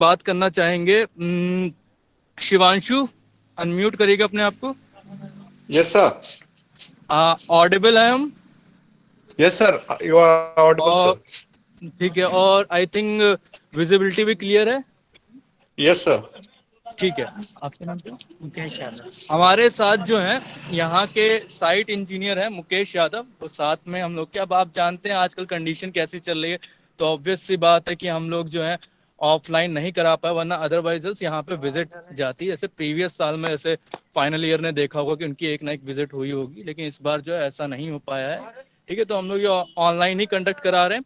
बात करना चाहेंगे। शिवांशु, अनम्यूट करिएगा अपने आप को। Yes, sir. ऑडिबल है हम? Yes, sir. You are audible, sir. और ठीक है, और आई थिंक विजिबिलिटी भी क्लियर है। Yes, sir. ठीक है। आपका नाम क्या? मुकेश यादव। हमारे साथ जो है यहाँ के साइट इंजीनियर हैं मुकेश यादव, तो साथ में हम लोग के, अब आप जानते हैं आजकल कंडीशन कैसी चल रही है, तो ऑब्वियस सी बात है कि हम लोग जो है ऑफलाइन नहीं करा पाए, वरना अदरवाइज यहाँ पे विजिट जाती है। जैसे प्रीवियस साल में जैसे फाइनल ईयर ने देखा होगा कि उनकी एक ना एक विजिट हुई होगी, लेकिन इस बार जो है ऐसा नहीं हो पाया है। ठीक है, तो हम लोग ये ऑनलाइन ही कंडक्ट करा रहे हैं।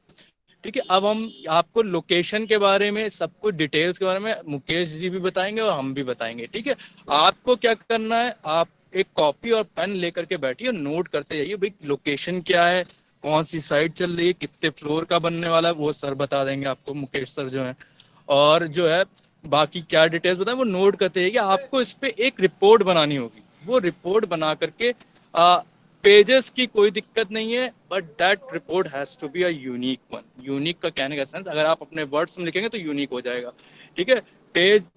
ठीक है, अब हम आपको लोकेशन के बारे में, सब कुछ डिटेल्स के बारे में मुकेश जी भी बताएंगे और हम भी बताएंगे। ठीक है, आपको क्या करना है, आप एक कॉपी और पेन लेकर के बैठिए, नोट करते जाइए भाई लोकेशन क्या है, कौन सी साइड चल रही है, कितने फ्लोर का बनने वाला है, वो सर बता देंगे आपको, मुकेश सर जो है। और जो है बाकी क्या डिटेल्स बताएं वो नोट करते जाइए। आपको इस पे एक रिपोर्ट बनानी होगी, वो रिपोर्ट बना करके पेजेस की कोई दिक्कत नहीं है, but that report has to be a unique one. Unique का कहने का सेंस, अगर आप अपने वर्ड्स में लिखेंगे तो यूनिक हो जाएगा। ठीक है, पेज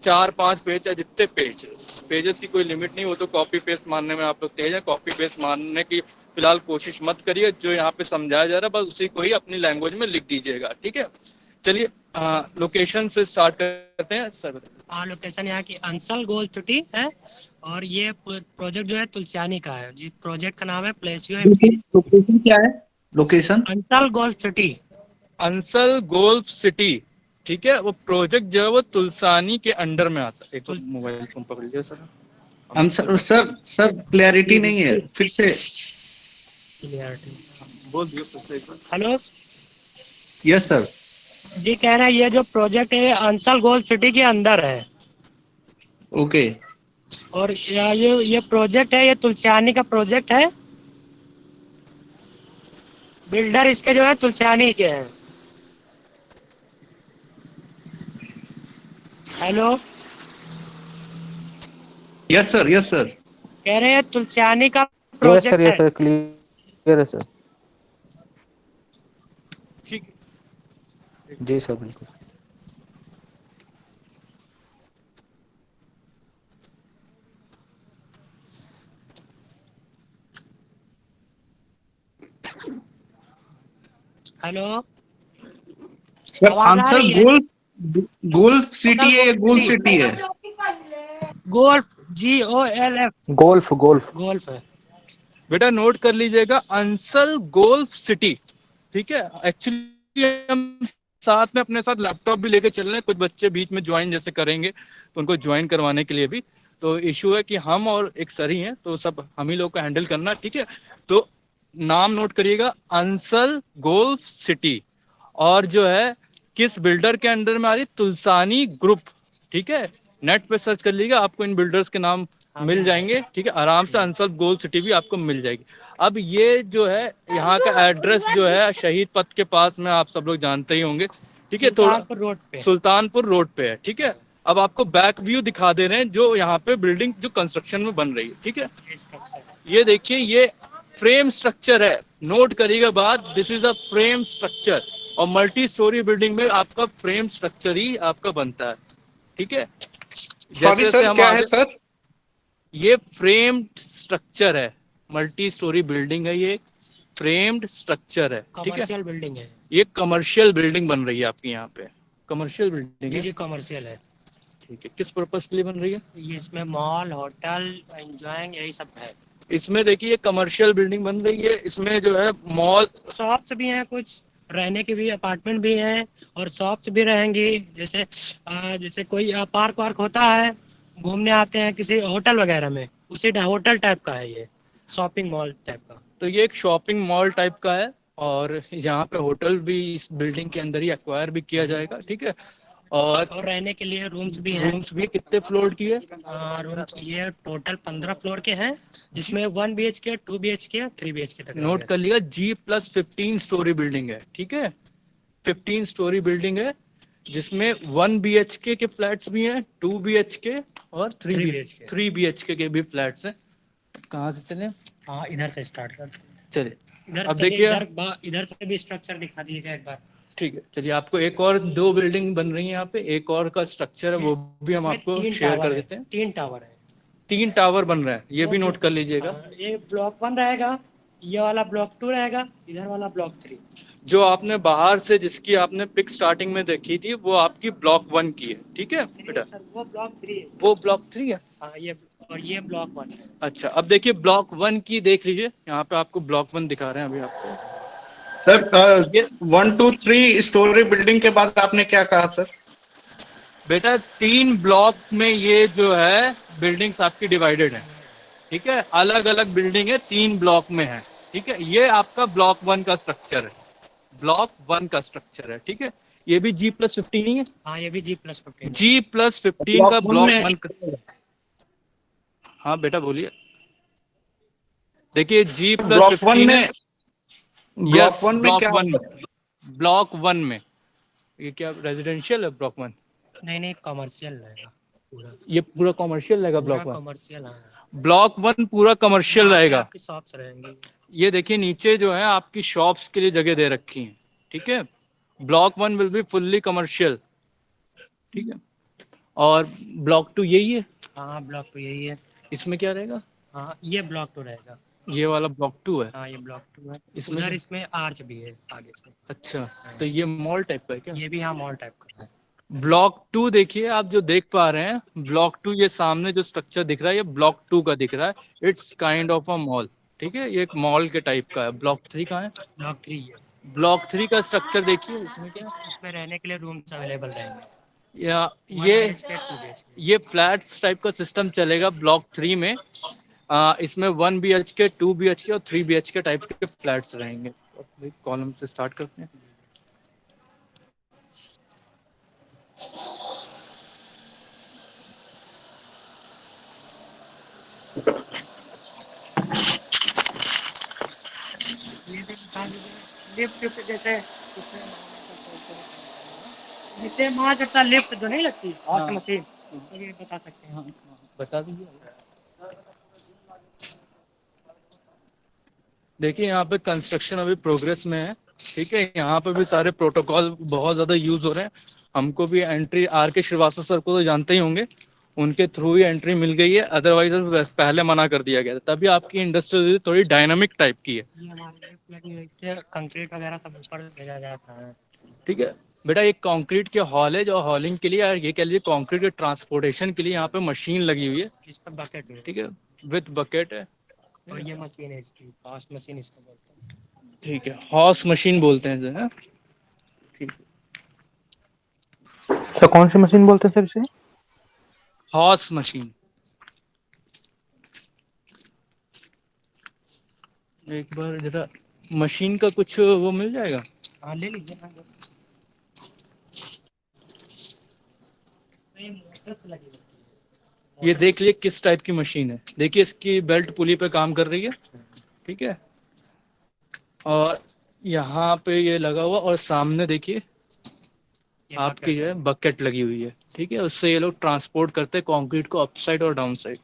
4-5 पेज या जितने पेजेस की कोई लिमिट नहीं, वो तो कॉपी पेस्ट मारने में आप लोग तेज हैं, कॉपी पेस्ट मारने की फिलहाल कोशिश मत करिए। जो यहाँ पे समझाया जा रहा है बस उसी को ही अपनी लैंग्वेज में लिख दीजिएगा। ठीक है, चलिए लोकेशन से स्टार्ट करते हैं सर। हाँ, लोकेशन यहाँ की अंसल गोल चुटी है, और ये प्रोजेक्ट जो है तुलसियानी का है जी। प्रोजेक्ट का नाम है प्लेसियो एम्पीरियल। लोकेशन क्या है? Location Ansal golf city. Ansal golf city. ठीक है, वो प्रोजेक्ट जो है वो तुलसानी के अंडर में आता है। एक तो मोबाइल फोन पकड़ लिया sir. Answer sir sir clarity नहीं है, फिर से बोल दियो फिर से एक बार। Hello yes sir. जी, कह रहे हैं ये जो प्रोजेक्ट है अंसल गोल्फ सिटी के अंदर है, ओके और ये प्रोजेक्ट है, ये तुलसियानी का प्रोजेक्ट है। बिल्डर इसके जो है तुलसियानी के हैं। Hello, yes sir yes sir. कह रहे हैं तुलसियानी का यस प्रोजेक्ट है। सर क्लियर है सर। ठीक। जी सर बिल्कुल। हेलो, सर आवाज आ आंसर रही है? गोल्फ सिटी है या गोल्फ सिटी है? Golf, GOLF, golf golf golf है। बेटा नोट कर लीजिएगा, अंसल गोल्फ सिटी। ठीक है, एक्चुअली हम साथ में अपने साथ लैपटॉप भी लेके चल रहे हैं, कुछ बच्चे बीच में ज्वाइन जैसे करेंगे तो उनको ज्वाइन करवाने के लिए भी तो इशू है कि हम और एक सर ही हैं, तो सब हम ही लोग को हैंडल करना। ठीक है, तो नाम नोट करिएगा, अंसल गोल्फ सिटी। और जो है किस बिल्डर के अंडर में आ रही, तुलसानी ग्रुप। ठीक है, नेट पे सर्च कर लीजिएगा, आपको इन बिल्डर्स के नाम मिल जाएंगे। ठीक है, आराम से अंसल गोल सिटी भी आपको मिल जाएगी। अब ये जो है यहाँ का एड्रेस जो है शहीद पथ के पास में, आप सब लोग जानते ही होंगे। ठीक है, थोड़ा सुल्तानपुर रोड पे। सुल्तानपुर रोड पे है। ठीक है, अब आपको बैक व्यू दिखा दे रहे हैं जो यहाँ पे बिल्डिंग जो कंस्ट्रक्शन में बन रही है। ठीक है, ये देखिए, ये फ्रेम स्ट्रक्चर है, नोट करिएगा बात, this is a frame structure. और मल्टी स्टोरी बिल्डिंग में आपका फ्रेम स्ट्रक्चर ही आपका बनता है। ठीक है, सॉरी जैसे जैसे सर, हम क्या है आगे, सर? ये फ्रेम्ड स्ट्रक्चर है, मल्टी स्टोरी बिल्डिंग है, ये फ्रेम्ड स्ट्रक्चर है। ठीक है, कमर्शियल बिल्डिंग है ये कमर्शियल बिल्डिंग बन रही है आपकी यहाँ पे, कमर्शियल बिल्डिंग जी। है। जी, कमर्शियल है। ठीक है, किस पर्पस के लिए बन रही है? ये इसमें मॉल, होटल, एंजॉयिंग, यही सब है। इसमें देखिए कमर्शियल बिल्डिंग बन रही है, इसमें जो है मॉल, शॉप्स भी हैं, कुछ रहने के भी अपार्टमेंट भी हैं, और शॉप्स भी रहेंगी। जैसे जैसे कोई पार्क वार्क होता है, घूमने आते हैं किसी होटल वगैरह में, उसी होटल टाइप का है ये, शॉपिंग मॉल टाइप का। तो ये एक शॉपिंग मॉल टाइप का है, और यहाँ पे होटल भी इस बिल्डिंग के अंदर ही एक्वायर भी किया जाएगा। ठीक है, और रहने के लिए रूम्स भी हैं। रूम्स भी कितने फ्लोर की है? रूम्स ये टोटल 15 फ्लोर के हैं, जिसमें 1 BHK, 2 BHK, 3 BHK तक नोट कर लिया, G+15 स्टोरी बिल्डिंग है। ठीक है, 15 स्टोरी बिल्डिंग है, जिसमें 1 BHK के फ्लैट्स भी हैं, 2 BHK और 3 BHK के भी फ्लैट्स हैं। कहाँ से चले? हाँ, इधर से स्टार्ट करते हैं। चलिए, इधर अब चलिए, देखिए, इधर से भी स्ट्रक्चर दिखा दीजिएगा एक बार। ठीक है, चलिए आपको एक और 2 बिल्डिंग बन रही है यहाँ पे, एक और का स्ट्रक्चर है वो भी हम इसमें आपको 3 शेयर कर टावर है, देते हैं। 3 टावर है। 3 टावर बन रहा है, ये वो भी नोट कर लीजिएगा। ये ब्लॉक 1 रहेगा, ये वाला ब्लॉक 2 रहेगा, इधर वाला ब्लॉक 3। जो आपने बाहर से जिसकी आपने पिक स्टार्टिंग में देखी थी वो आपकी ब्लॉक 1 की है, ठीक है बेटा? सर वो ब्लॉक 3 है। वो ब्लॉक 3 है। हाँ ये, और ये ब्लॉक 1 है। अच्छा, अब देखिए ब्लॉक 1 की देख लीजिए, यहाँ पे आपको ब्लॉक 1 दिखा रहे हैं अभी आपको। सर ये 1 2 3 स्टोरी बिल्डिंग के बाद आपने क्या कहा सर? बेटा 3 ब्लॉक में ये जो है बिल्डिंग्स आपकी डिवाइडेड है, ठीक है? अलग अलग बिल्डिंग है, 3 ब्लॉक में है, ठीक है? ये आपका ब्लॉक 1 का स्ट्रक्चर है, ब्लॉक 1 का स्ट्रक्चर है, ठीक है? ये भी G+15 ही है। हाँ ये भी G+15 है। G+15 ब्लॉक का वन ब्लॉक में 1 का। हाँ बेटा बोलिए। देखिए ब्लॉक वन G+15 है। में यस, ब्लॉक वन में ब्लॉक क्या 1 में, ब्लॉक 1 में। ये क्या रेजिडेंशियल है ब्लॉक 1? नहीं कमर्शियल रहेगा पूरा। ये पूरा कॉमर्शियल रहेगा पूरा ब्लॉक 1। कमर्शियल है। ब्लॉक 1 पूरा कमर्शियल यहाँ पे रहेगा। आपकी शॉप्स रहेंगी। ये देखिए नीचे जो है आपकी शॉप्स के लिए जगह दे रखी है, ठीक है? Block 1 will be fully commercial, ठीक है? और ब्लॉक 2 यही है। हाँ ब्लॉक 2 यही है। इसमें क्या रहेगा? हाँ ये ब्लॉक 2 रहेगा। ये वाला ब्लॉक 2 है। हाँ ये ब्लॉक 2 है। इसमें उधर क्या? इसमें आर्च भी है आगे से। अच्छा, तो ये मॉल टाइप का है क्या? ये भी हाँ मॉल टाइप का है। ब्लॉक 2 देखिए, आप जो देख पा रहे हैं ब्लॉक 2, ये सामने जो स्ट्रक्चर दिख रहा है ये ब्लॉक 2 का दिख रहा है। It's kind of a mall, ठीक है? ये एक मॉल के टाइप का है। ब्लॉक 3 कहाँ है? ब्लॉक 3 है। ब्लॉक 3 का स्ट्रक्चर देखिए, इसमें क्या है? इसमें रहने के लिए रूम्स अवेलेबल रहेंगे। या 1 ये BHK 2 BHK। ये फ्लैट्स टाइप का सिस्टम चलेगा ब्लॉक 3 में। इसमें 1 BHK, 2 BHK और 3 BHK टाइप के फ्लैट्स रहेंगे। कॉलम से स्टार्ट करते हैं। ये भी बता दीजिए, लिफ्ट पे जैसे नीचे वहाँ जैसा लिफ्ट जो नहीं लगती हॉट हाँ। मशीन, तो ये बता सकते हैं। हाँ, बता दीजिए। देखिए यहाँ पे कंस्ट्रक्शन अभी प्रोग्रेस में है, ठीक है? यहाँ पे भी सारे प्रोटोकॉल बहुत ज्यादा यूज हो रहे हैं। हमको भी एंट्री R.K. श्रीवास्तव सर को तो जानते ही होंगे, उनके थ्रू ही एंट्री मिल गई है, अदरवाइज पहले मना कर दिया गया था। तभी आपकी इंडस्ट्री थोड़ी डायनामिक टाइप की है, ये हमारे लिफ्ट लगी हुई है, इससे कंक्रीट वगैरह सब ऊपर भेजा जाता है। ठीक है? बेटा एक कंक्रीट के हॉल है, जो हॉलिंग के लिए, ये कह लीजिए कंक्रीट के ट्रांसपोर्टेशन के लिए यहाँ पे मशीन लगी हुई है, इस पर बकेट है। ठीक है? विथ बकेट है, और ये मशीन है इसकी, फास्ट मशीन इसको बोलते हैं। ठीक है? हॉर्स मशीन बोलते हैं जो है, ठीक है? सर कौन सी मशीन बोलते हैं सर इसे? Horse machine. एक बार जरा मशीन का कुछ वो मिल जाएगा? हाँ ले लीजिए ना। ये मोटर्स लगी होती है। ये देख लिए किस टाइप की मशीन है। देखिए इसकी बेल्ट पुली पे काम कर रही है, ठीक है? और यहाँ पे ये लगा हुआ, और सामने देखिए ये आपकी जो है बकेट लगी हुई है, ठीक है? उससे ये लोग ट्रांसपोर्ट करते हैं कंक्रीट को अप साइड और डाउन साइड।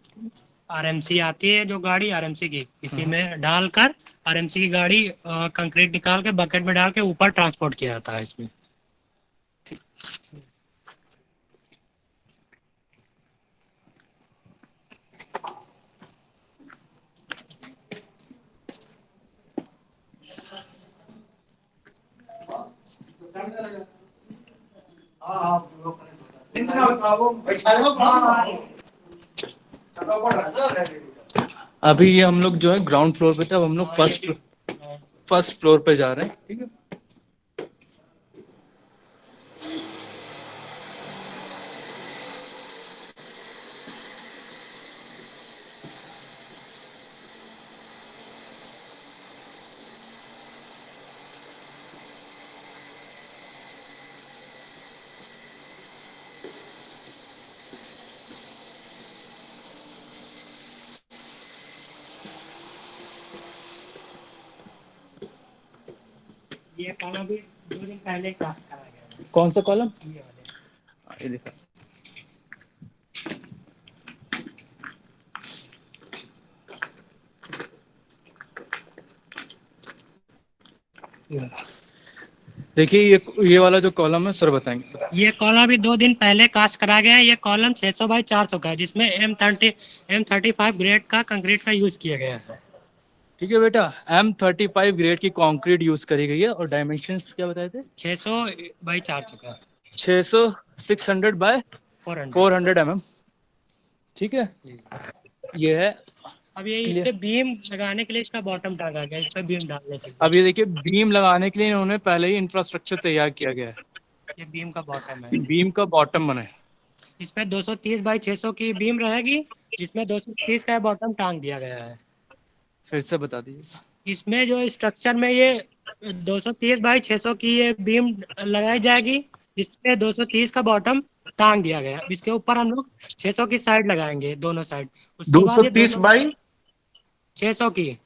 RMC आती है जो गाड़ी RMC की, इसी में डालकर RMC की गाड़ी कंक्रीट निकाल के बकेट में डाल के ऊपर ट्रांसपोर्ट किया जाता है इसमें। अभी ये हम लोग जो है ग्राउंड फ्लोर पे थे, अब हम लोग फर्स्ट फ्लोर पे जा रहे हैं, ठीक है? ये खाना भी 2 दिन पहले क्लास कराया गया है। कौन सा कॉलम? ये वाले। ये देखा। देखिए ये वाला जो कॉलम है सर बताएंगे। ये कॉलम अभी 2 दिन पहले कास्ट करा गया है। ये कॉलम 600 बाई 400 का है, जिसमें M35 ग्रेड का कंक्रीट का यूज किया गया है। ठीक है बेटा, M35 ग्रेड की कंक्रीट यूज करी गई है और डायमेंशंस क्या बताए थे? 600 बाई 400 का 600 बाय 400 mm। ठीक है, ये है। अब ये इसके बीम लगाने के लिए इसका बॉटम टांगा गया, इस पे बीम डालने के लिए। अब ये देखिए बीम लगाने के लिए इन्होंने पहले ही इंफ्रास्ट्रक्चर तैयार किया गया है। ये बीम का बॉटम है, बीम का बॉटम बना है। इसमें 230 बाई 600 की बीम रहेगी, जिसमें 230 का बॉटम टांग दिया गया है। फिर से बता दीजिए। इसमें जो स्ट्रक्चर में ये 230 बाई 600 की ये बीम लगाई जाएगी, जिसमें 230 का बॉटम टांग दिया गया है। इसके ऊपर हम लोग 600 की साइड लगाएंगे, दोनों साइड। उसके बाद ये 230 बाई 600 की।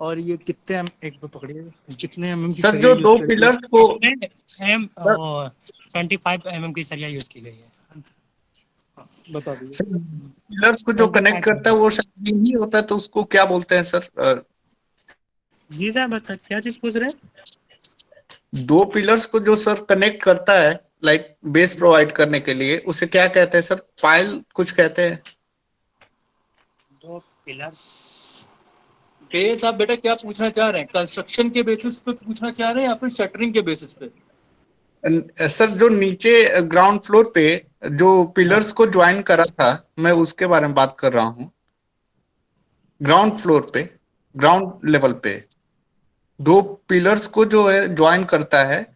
और ये कितने एक बार पकड़िए, कितने mm की सर जो दो पिलर्स को इसमें 25 mm की सरिया यूज की गई है। बता दीजिए। पिलर्स को जो कनेक्ट करता है वो शायद ही होता है, तो उसको क्या बोलते हैं सर? जी सर, बता क्या चीज पूछ रहे हैं? दो पिलर्स को जो सर कनेक्ट करता है, लाइक बेस प्रोवाइड करने के लिए, उसे क्या कहते हैं सर? पाइल कुछ कहते हैं। दो पिलर्स बेस आप बेटा क्या पूछना चाह रहे हैं? कंस्ट्रक्शन के बेसिस पे पूछना चाह रहे हैं या फिर शटरिंग के बेसिस पे? सर जो नीचे ग्राउंड फ्लोर पे जो पिलर्स को ज्वाइन करा था, मैं उसके बारे में बात कर रहा हूँ। ग्राउंड फ्लोर पे, ग्राउंड लेवल पे दो पिलर्स को जो है ज्वाइन करता है,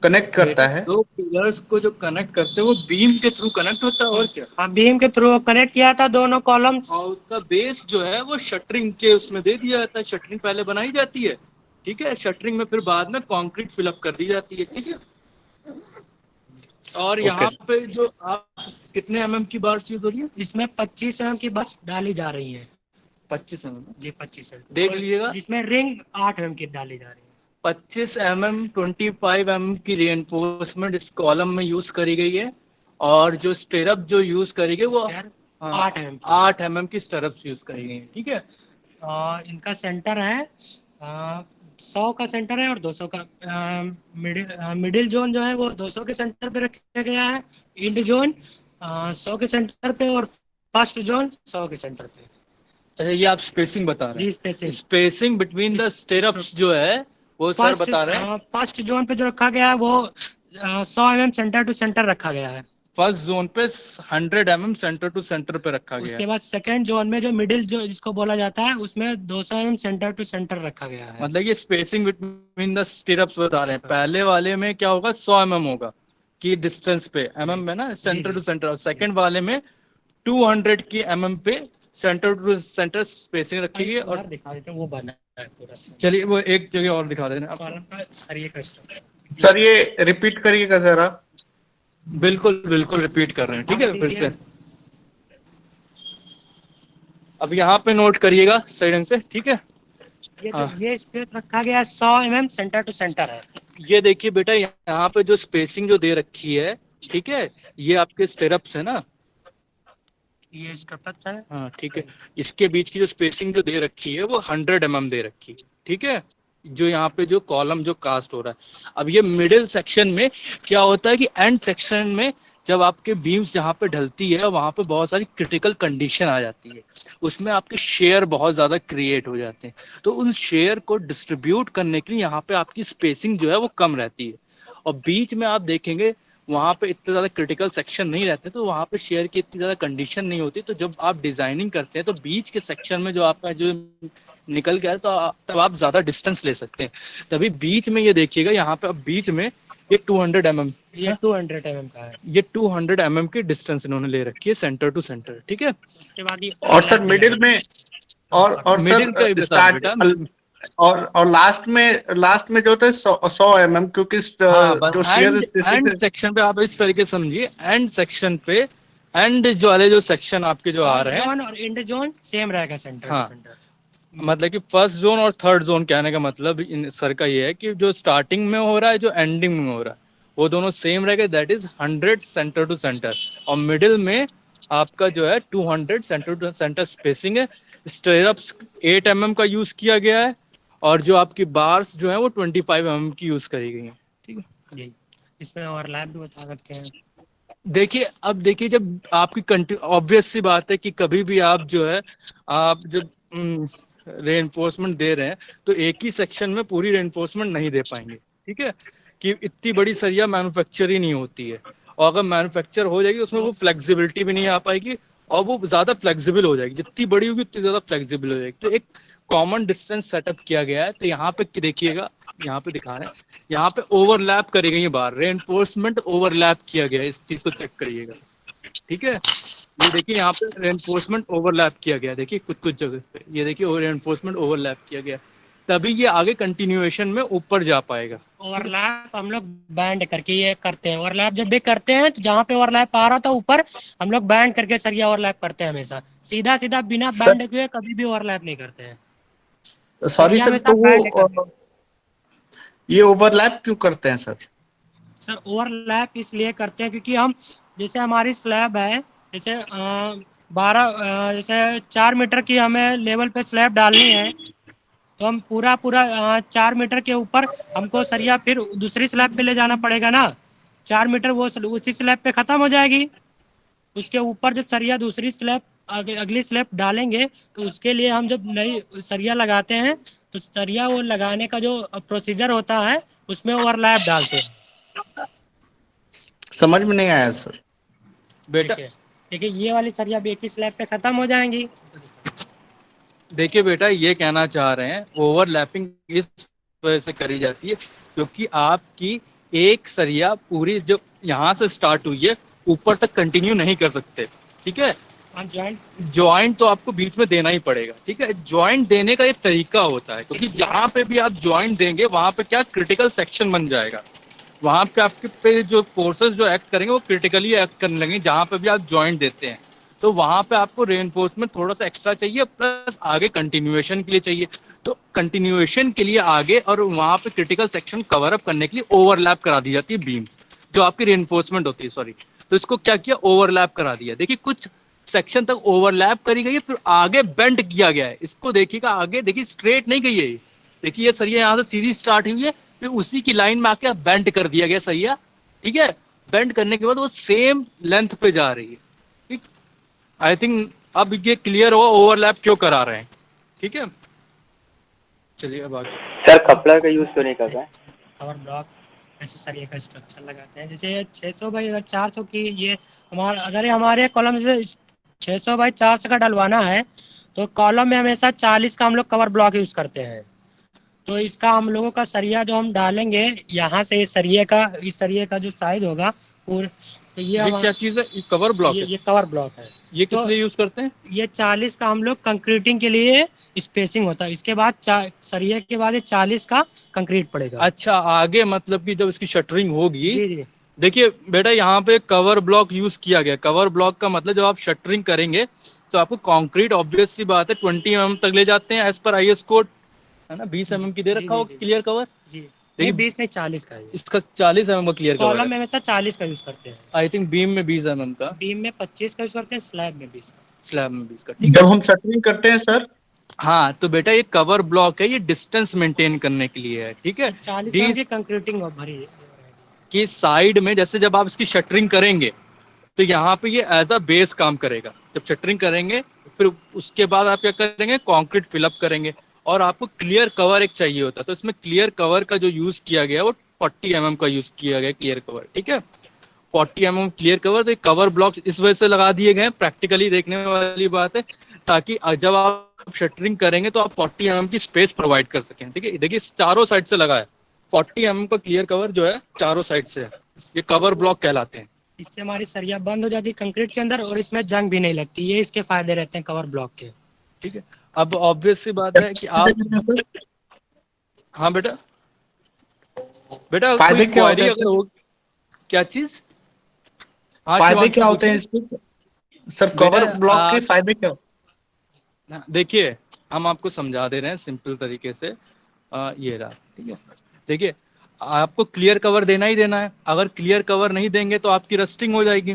कनेक्ट करता है। दो पिलर्स को जो कनेक्ट करते हैं वो बीम के थ्रू कनेक्ट होता है, और क्या? हाँ, बीम के थ्रू कनेक्ट किया था दोनों कॉलम्स। और उसका बेस जो है वो शटरिंग के उसमें दे दिया जाता है। शटरिंग पहले बनाई जाती है, ठीक है। शटरिंग में फिर बाद में कंक्रीट फिलअप कर दी जाती है, ठीक है। और यहाँ पे जो आप कितने mm की बार्स यूज हो रही है? इसमें 25 mm की बस डाली जा रही है। 25 mm जी 25 mm देख लीजिएगा। इसमें रिंग 8 mm की डाली जा रही है। 25 mm 25 mm की रीइंफोर्समेंट इस कॉलम में यूज करी गई है। और जो स्टेरअप जो यूज करी गई वो 8 mm की स्टेरअप्स यूज करी गई है, ठीक है। और इनका सेंटर है 100 का सेंटर है और 200 का। मिडिल जोन जो है वो 200 के सेंटर पे रखा गया है। इंड जोन 100 के सेंटर पे और फर्स्ट जोन 100 के सेंटर पे। अच्छा, ये आप स्पेसिंग बता रहे हैं? जी, स्पेसिंग बिटवीन द स्टेरअप्स जो है वो सर बता रहे हैं। फर्स्ट जोन पे जो रखा गया है वो 100 mm सेंटर टू सेंटर रखा गया है। फर्स्ट जोन पे 100 mm सेंटर टू सेंटर पे रखा गया है। उसके बाद सेकंड जोन में जो मिडिल जो जिसको बोला जाता है उसमें 200 mm सेंटर टू सेंटर रखा गया है। मतलब ये स्पेसिंग बिटवीन द स्टेरअप्स बता रहे हैं। पहले वाले में क्या होगा, 100 mm होगा की डिस्टेंस पे, mm में ना, सेंटर टू सेंटर। और सेकंड वाले में 200 की mm पे सेंटर टू सेंटर स्पेसिंग रखी है। और दिखा देते हैं वो बना है पूरा। चलिए वो एक जगह और दिखा देना। कॉलम का सरिये का स्ट्रक्चर। सर ये रिपीट करिएगा जरा। बिल्कुल बिल्कुल रिपीट कर रहे हैं, ठीक है। फिर से अब यहाँ पे नोट करिएगा सही ढंग से, ठीक है। ये स्पेस रखा गया 100 mm सेंटर टू सेंटर है। ये देखिए बेटा, यहाँ पे जो स्पेसिंग जो दे रखी है, ठीक है, ये आपके स्टेरअप्स है ना, ये स्टेरअप्स है। हाँ ठीक है। इसके बीच की जो स्पेसिंग जो दे रखी है वो 100 mm दे रखी है, ठीक है। जो यहाँ पे जो कॉलम जो कास्ट हो रहा है, अब ये मिडिल सेक्शन में क्या होता है कि एंड सेक्शन में जब आपके बीम्स जहाँ पे ढलती है वहाँ पे बहुत सारी क्रिटिकल कंडीशन आ जाती है। उसमें आपके शेयर बहुत ज़्यादा क्रिएट हो जाते हैं। तो उन शेयर को डिस्ट्रीब्यूट करने के लिए यहाँ पे आपकी स्पेसिंग जो है वो कम रहती है। और बीच में आप देखेंगे वहाँ पे इतने ज़्यादा क्रिटिकल सेक्शन नहीं रहते, तो वहाँ पे शेयर की इतनी ज़्यादा कंडीशन नहीं होती। तो जब आप डिज़ाइनिंग करते हैं तो बीच के सेक्शन में जो आपका जो निकल गया है तो तब आप ज़्यादा डिस्टेंस ले सकते हैं। तभी बीच में ये देखिएगा, यहाँ पे अब बीच में ये 200 mm, ये 200 mm का है। ये 200 mm की डिस्टेंस इन्होंने ले रखी है सेंटर टू सेंटर, ठीक है। उसके बाद ये और सर मिडिल में और मिडिल का सर स्टार्ट और लास्ट में जो होता है 100 mm, क्योंकि जो शेयर एंड सेक्शन पे आप इस तरीके समझिए, एंड सेक्शन पे एंड जो वाले जो सेक्शन आपके जो आ रहे हैं और एंड जोन सेम रहेगा सेंटर टू सेंटर। मतलब कि फर्स्ट जोन और थर्ड जोन कहने का मतलब सर का ये है कि जो स्टार्टिंग में हो रहा है जो एंडिंग में हो रहा है वो दोनों सेम रहेगा, that is 100 centre to centre. और मिडिल में आपका जो है 200 सेंटर टू सेंटर स्पेसिंग है। स्टेरअप्स 8 mm का यूज किया गया है और जो आपकी बार्स जो है वो 25 mm की यूज करी गई है। ठीक है, जी, इसमें ओवरलैप भी बता सकते हैं। देखिए अब देखिए, जब आपकी ऑब्वियस सी बात है कि कभी भी आप जो है, आप जब रेनफोर्समेंट दे रहे हैं तो एक ही सेक्शन में पूरी रेनफोर्समेंट नहीं दे पाएंगे। ठीक है, कि इतनी बड़ी सरिया मैन्युफैक्चर ही नहीं होती है, और अगर मैन्युफैक्चर हो जाएगी उसमें वो फ्लेक्सिबिलिटी भी नहीं आ पाएगी, और वो ज्यादा फ्लेक्सिबल हो जाएगी, जितनी बड़ी होगी उतनी ज्यादा फ्लेक्सिबल हो जाएगी। तो एक कॉमन डिस्टेंस सेटअप किया गया है। तो यहाँ पे देखिएगा, यहाँ पे दिखा रहे हैं, यहाँ पे ओवरलैप करी गई है बार, रेनफोर्समेंट ओवरलैप किया गया है, इस चीज को चेक करिएगा। ठीक है, ये देखिए यहाँ पे रेनफोर्समेंट ओवरलैप किया गया, देखिए कुछ कुछ जगह पे ये देखिए रेनफोर्समेंट ओवरलैप किया गया, तभी ये आगे कंटिन्यूएशन में ऊपर जा पाएगा। ओवरलैप हम लोग बैंड करके ये करते हैं। ओवरलैप जब भी करते हैं तो जहाँ पे ओवरलैप आ रहा था ऊपर, हम लोग बैंड करके सरिया ओवरलैप करते हैं हमेशा। सीधा सीधा बिना सर बैंड किए कभी भी ओवरलैप नहीं करते हैं। सॉरी सरिया सर, हमेशा तो बैंड करते हैं। वो ये ओवरलैप क्यों करते हैं सर? सर ओवरलैप इसलिए करते हैं क्योंकि हम, जैसे हमारी स्लैब है, जैसे 4 मीटर की हमें लेवल पे स्लैब डालनी है, तो हम पूरा पूरा 4 मीटर के ऊपर हमको सरिया फिर दूसरी स्लैब पे ले जाना पड़ेगा ना। 4 मीटर वो उसी स्लैब पे ख़त्म हो जाएगी। उसके ऊपर जब सरिया दूसरी स्लैब अगली स्लैब डालेंगे, तो उसके लिए हम जब नई सरिया लगाते हैं तो सरिया वो लगाने का जो प्रोसीजर होता है उसमें ओवरलैप डालते हैं। समझ में नहीं आया सर। बेटा देखिए ये वाली सरिया भी एक ही स्लैब पे ख़त्म हो जाएंगी। देखिए बेटा, ये कहना चाह रहे हैं ओवरलैपिंग इस वजह से करी जाती है क्योंकि आपकी एक सरिया पूरी जो यहाँ से स्टार्ट हुई है ऊपर तक कंटिन्यू नहीं कर सकते। ठीक है, ज्वाइंट तो आपको बीच में देना ही पड़ेगा। ठीक है, ज्वाइंट देने का एक तरीका होता है, क्योंकि जहां पे भी आप ज्वाइंट देंगे वहां पे क्या क्रिटिकल सेक्शन बन जाएगा, वहां पे आपके पे जो फोर्सेस जो एक्ट करेंगे वो क्रिटिकली एक्ट करने लगेंगे जहां पे भी आप ज्वाइंट देते हैं। तो वहां पे आपको रेनफोर्समेंट थोड़ा सा एक्स्ट्रा चाहिए, प्लस आगे कंटिन्यूएशन के लिए चाहिए। तो कंटिन्यूएशन के लिए आगे और वहां पे क्रिटिकल सेक्शन कवर अप करने के लिए ओवरलैप करा दी जाती है बीम, जो आपकी रेनफोर्समेंट होती है, सॉरी। तो इसको क्या किया, ओवरलैप करा दिया। देखिए कुछ सेक्शन तक ओवरलैप करी गई है, फिर आगे बेंड किया गया है। इसको देखिएगा, आगे देखिए स्ट्रेट नहीं गई है, देखिए ये सरिया यहाँ से सीधी स्टार्ट हुई है, फिर उसी की लाइन में आके बेंड कर दिया गया सरिया। ठीक है, बेंड करने के बाद वो सेम लेंथ पे जा रही है। ठीक, आई थिंक अब ये क्लियर हो ओवरलैप क्यों करा रहे हैं। ठीक है, चलिए अब आगे। सर कपड़ा का यूज क्यों नहीं कर रहा है? कवर ब्लॉक ऐसे सरिया का स्ट्रक्चर लगाते हैं। जैसे 600 बाई अगर 400 की ये हमारा, अगर हमारे कॉलम से 600 बाई 400 का डलवाना है तो कॉलम में हमेशा 40 का हम लोग कवर ब्लॉक यूज़ करते हैं। तो इसका हम लोगों का सरिया जो हम डालेंगे यहाँ से, इस सरिये का जो साइज होगा पूरा, तो ये क्या चीज है, कवर ब्लॉक है? ये कवर ब्लॉक है। ये किस तो लिए यूज करते हैं? ये 40 का हम लोग कंक्रीटिंग के लिए स्पेसिंग होता है। इसके बाद सरिये के बाद ये 40 का कंक्रीट पड़ेगा। अच्छा, आगे मतलब कि जब इसकी शटरिंग होगी। जी जी। देखिए बेटा, यहाँ पे कवर ब्लॉक यूज किया गया। कवर ब्लॉक का मतलब जब आप शटरिंग करेंगे तो आपको कंक्रीट ऑब्वियस सी बात है 20 mm तक ले जाते हैं एज पर आईएस कोड, है ना। 20 mm की दे रखा हो क्लियर कवर। नहीं 20 नहीं 40 का है। इसका 40 mm का क्लियर कवर कॉलम में है। हमेशा 40 का यूज करते हैं। आई थिंक बीम में 20 mm का, बीम में 25 का यूज करते हैं, स्लैब में 20 का। स्लैब में 20 का। ठीक है, जब हम शटरिंग करते हैं सर, हाँ तो बेटा ये कवर ब्लॉक है, ये डिस्टेंस मेंटेन करने के लिए है। ठीक है, 40 की कंक्रीटिंग भरी कि साइड में जैसे जब आप इसकी शटरिंग करेंगे तो यहाँ पे ये एज अ बेस काम करेगा। जब शटरिंग करेंगे फिर उसके बाद आप क्या करेंगे, कंक्रीट फिलअप करेंगे, और आपको क्लियर कवर एक चाहिए होता है। तो इसमें क्लियर कवर का जो यूज किया गया वो 40 mm का यूज किया गया क्लियर कवर। ठीक है, 40 mm क्लियर कवर। तो कवर ब्लॉक इस वजह से लगा दिए गए, प्रैक्टिकली देखने वाली बात है, ताकि जब आप शटरिंग करेंगे तो आप 40 mm की स्पेस प्रोवाइड कर सकें। ठीक है, देखिए चारों साइड से लगा है 40 mm का क्लियर कवर जो है, चारों साइड से है। ये कवर ब्लॉक कहलाते हैं। इससे हमारी सरिया बंद हो जाती है कंक्रीट के अंदर, और इसमें जंग भी नहीं लगती। ये इसके फायदे रहते हैं कवर ब्लॉक के। ठीक है, अब ऑब्वियस सी बात है कि आप, हाँ बेटा, बेटा फायदे कोई क्या होते क्वेरी हैं अगर हो, क्या चीज? हाँ फायदे शिवांशु क्या होते हैं पूछिए। इसके सर, बेटा, कवर ब्लॉक के फायदे क्या? देखिए हम आपको समझा दे रहे हैं सिंपल तरीके से। ये रहा। ठीक है, देखिए आपको क्लियर कवर देना ही देना है। अगर क्लियर कवर नहीं देंगे तो आपकी रस्टिंग हो जाएगी।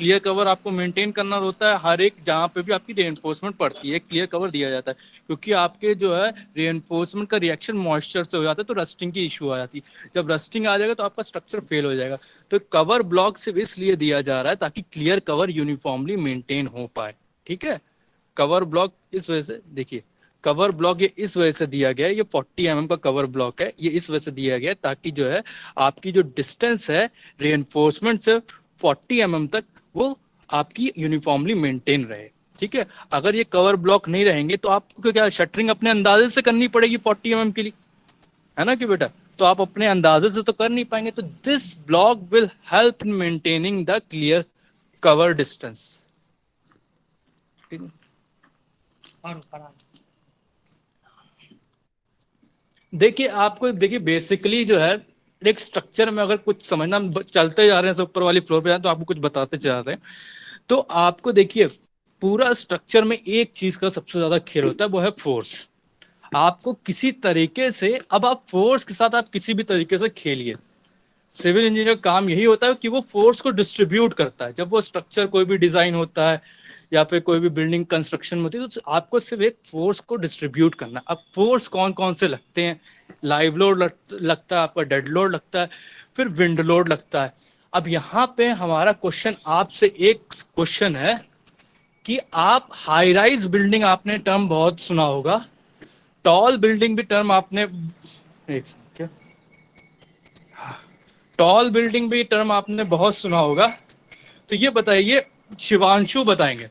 क्लियर कवर आपको मेंटेन करना होता है हर एक जहाँ पे भी आपकी रेनफोर्समेंट पड़ती है, क्लियर कवर दिया जाता है, क्योंकि आपके जो है रेनफोर्समेंट का रिएक्शन मॉइस्चर से हो जाता है तो रस्टिंग की इशू आ जाती है। जब रस्टिंग आ जाएगा तो आपका स्ट्रक्चर फेल हो जाएगा। तो कवर ब्लॉक सिर्फ इसलिए दिया जा रहा है ताकि क्लियर कवर यूनिफॉर्मली मेंटेन हो पाए। ठीक है, कवर ब्लॉक इस वजह से, देखिए कवर ब्लॉक ये इस वजह से दिया गया है, ये 40 mm का कवर ब्लॉक है, ये इस वजह से दिया गया है ताकि जो है आपकी जो डिस्टेंस है रेनफोर्समेंट से 40 mm तक वो आपकी यूनिफॉर्मली मेंटेन रहे। ठीक है, अगर ये कवर ब्लॉक नहीं रहेंगे तो आपको क्या शटरिंग अपने अंदाजे से करनी पड़ेगी 40 mm के लिए, है ना कि बेटा, तो आप अपने अंदाजे से तो कर नहीं पाएंगे। तो this block will help in maintaining the clear cover distance. ठीक है, और ऊपर आ देखिए आपको देखिए बेसिकली जो है एक स्ट्रक्चर में अगर कुछ समझना, चलते जा रहे हैं सब ऊपर वाली फ्लोर पे तो आपको कुछ बताते जा रहे हैं, तो आपको देखिए पूरा स्ट्रक्चर में एक चीज का सबसे ज्यादा खेल होता है, वो है फोर्स। आपको किसी तरीके से, अब आप फोर्स के साथ आप किसी भी तरीके से खेलिए, सिविल इंजीनियर का काम यही होता है कि वो फोर्स को डिस्ट्रीब्यूट करता है। जब वो स्ट्रक्चर कोई भी डिजाइन होता है या फिर कोई भी बिल्डिंग कंस्ट्रक्शन होती है तो आपको सिर्फ एक फोर्स को डिस्ट्रीब्यूट करना। अब फोर्स कौन कौन से लगते हैं, लाइव लोड लगता है, आपका डेड लोड लगता है, फिर विंड लोड लगता है। अब यहाँ पे हमारा क्वेश्चन आपसे एक क्वेश्चन है कि आप हाई राइज बिल्डिंग, आपने टर्म बहुत सुना होगा, टॉल बिल्डिंग भी टर्म आपने, एक क्या, टॉल बिल्डिंग भी टर्म आपने बहुत सुना होगा। तो ये बताइए, शिवांशु बताएंगे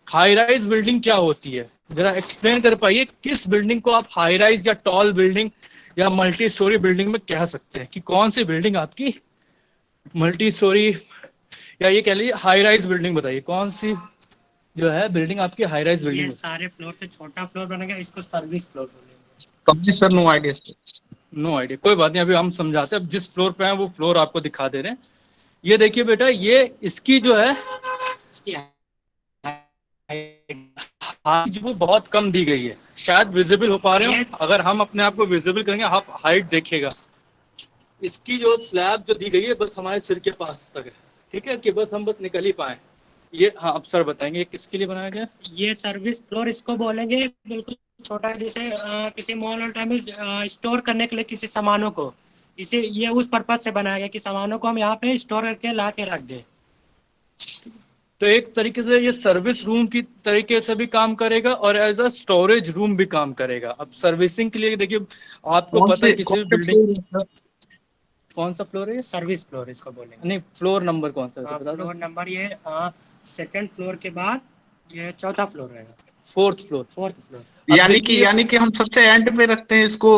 हाई राइज बिल्डिंग क्या होती है, जरा एक्सप्लेन कर पाइए किस बिल्डिंग को आप हाई राइज या टॉल बिल्डिंग या मल्टी स्टोरी बिल्डिंग में कह सकते हैं, कि कौन सी बिल्डिंग आपकी मल्टी स्टोरी या ये कह लीजिए हाई राइज बिल्डिंग, बताइए कौन सी जो है बिल्डिंग आपकी हाई राइज ये बिल्डिंग। सारे फ्लोर से छोटा फ्लोर बनेगा, इसको सर्विस फ्लोर बोलेंगे। कभी sir no idea sir. No idea, कोई बात नहीं, अभी हम समझाते हैं। अब जिस फ्लोर पे हैं वो फ्लोर आपको दिखा दे रहे हैं। ये देखिए बेटा, ये इसकी जो है इसकी हाइट वो बहुत कम दी गई है, शायद विजिबल हो पा रहे हो, अगर हम अपने आप को विजिबल करेंगे आप हाइट देखिएगा। इसकी जो स्लैब जो दी गई है बस हमारे सिर के पास तक है। ठीक है, कि बस हम बस निकल ही पाए ये। हाँ अब सर बताएंगे ये किसके लिए बनाया गया। ये सर्विस फ्लोर इसको बोलेंगे, बिल्कुल छोटा, जैसे किसी मॉल और टाइम में स्टोर करने के लिए किसी सामानों को, इसे ये उस पर्पज से बनाया गया कि सामानों को हम यहाँ पे स्टोर करके ला के रख दें। तो एक तरीके से ये सर्विस रूम की तरीके से भी काम करेगा और एज अ स्टोरेज रूम भी काम करेगा। अब सर्विसिंग के लिए देखिए आपको पता है किसी भी बिल्डिंग, कौन सा फ्लोर है ये, सर्विस फ्लोर इसको बोलेंगे। नहीं फ्लोर नंबर कौन सा है बता दो। फ्लोर नंबर ये सेकंड फ्लोर के बाद ये चौथा फ्लोर रहेगा, फोर्थ फ्लोर। Fourth floor. यानी कि हम सबसे एंड में रखते हैं इसको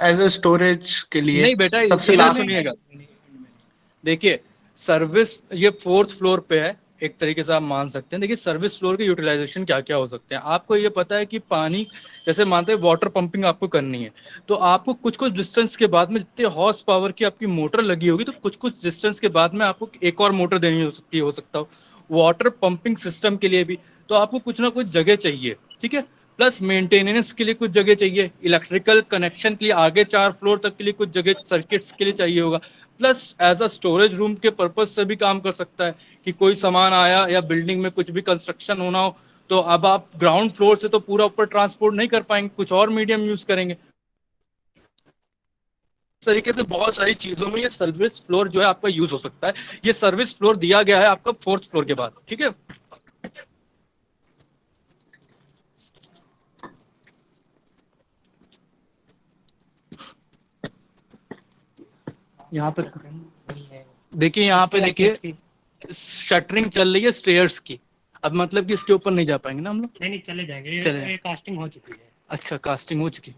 एज ए स्टोरेज के लिए। नहीं बेटा सबसे इधर लास्ट सुनिएगा, देखिए सर्विस ये फोर्थ फ्लोर पे है, एक तरीके से आप मान सकते हैं। देखिए सर्विस फ्लोर के यूटिलाइजेशन क्या क्या हो सकते हैं, आपको ये पता है कि पानी जैसे मानते हैं वाटर पंपिंग आपको करनी है, तो आपको कुछ कुछ डिस्टेंस के बाद में जितने हॉर्स पावर की आपकी मोटर लगी होगी तो कुछ कुछ डिस्टेंस के बाद में आपको एक और मोटर देनी हो सकता हो। वाटर पंपिंग सिस्टम के लिए भी तो आपको कुछ ना कुछ जगह चाहिए। ठीक है, प्लस मेंटेनेंस के लिए कुछ जगह चाहिए, इलेक्ट्रिकल कनेक्शन के लिए आगे 4 फ्लोर तक के लिए कुछ जगह सर्किट्स के लिए चाहिए होगा, plus as a storage room के पर्पज से भी काम कर सकता है कि कोई सामान आया या बिल्डिंग में कुछ भी कंस्ट्रक्शन होना हो तो अब आप ग्राउंड फ्लोर से तो पूरा ऊपर ट्रांसपोर्ट नहीं कर पाएंगे, कुछ और मीडियम यूज करेंगे। इस तरीके से बहुत सारी चीजों में ये सर्विस फ्लोर जो है आपका यूज हो सकता है। ये सर्विस फ्लोर दिया गया है आपका फोर्थ फ्लोर के बाद। ठीक है, यहाँ पे देखिए, यहाँ पे देखिए शटरिंग चल रही है स्टेयर्स की। अब मतलब कि इसके ऊपर नहीं जा पाएंगे ना हम लोग। नहीं चले जाएंगे, ये कास्टिंग हो चुकी है। अच्छा कास्टिंग हो चुकी।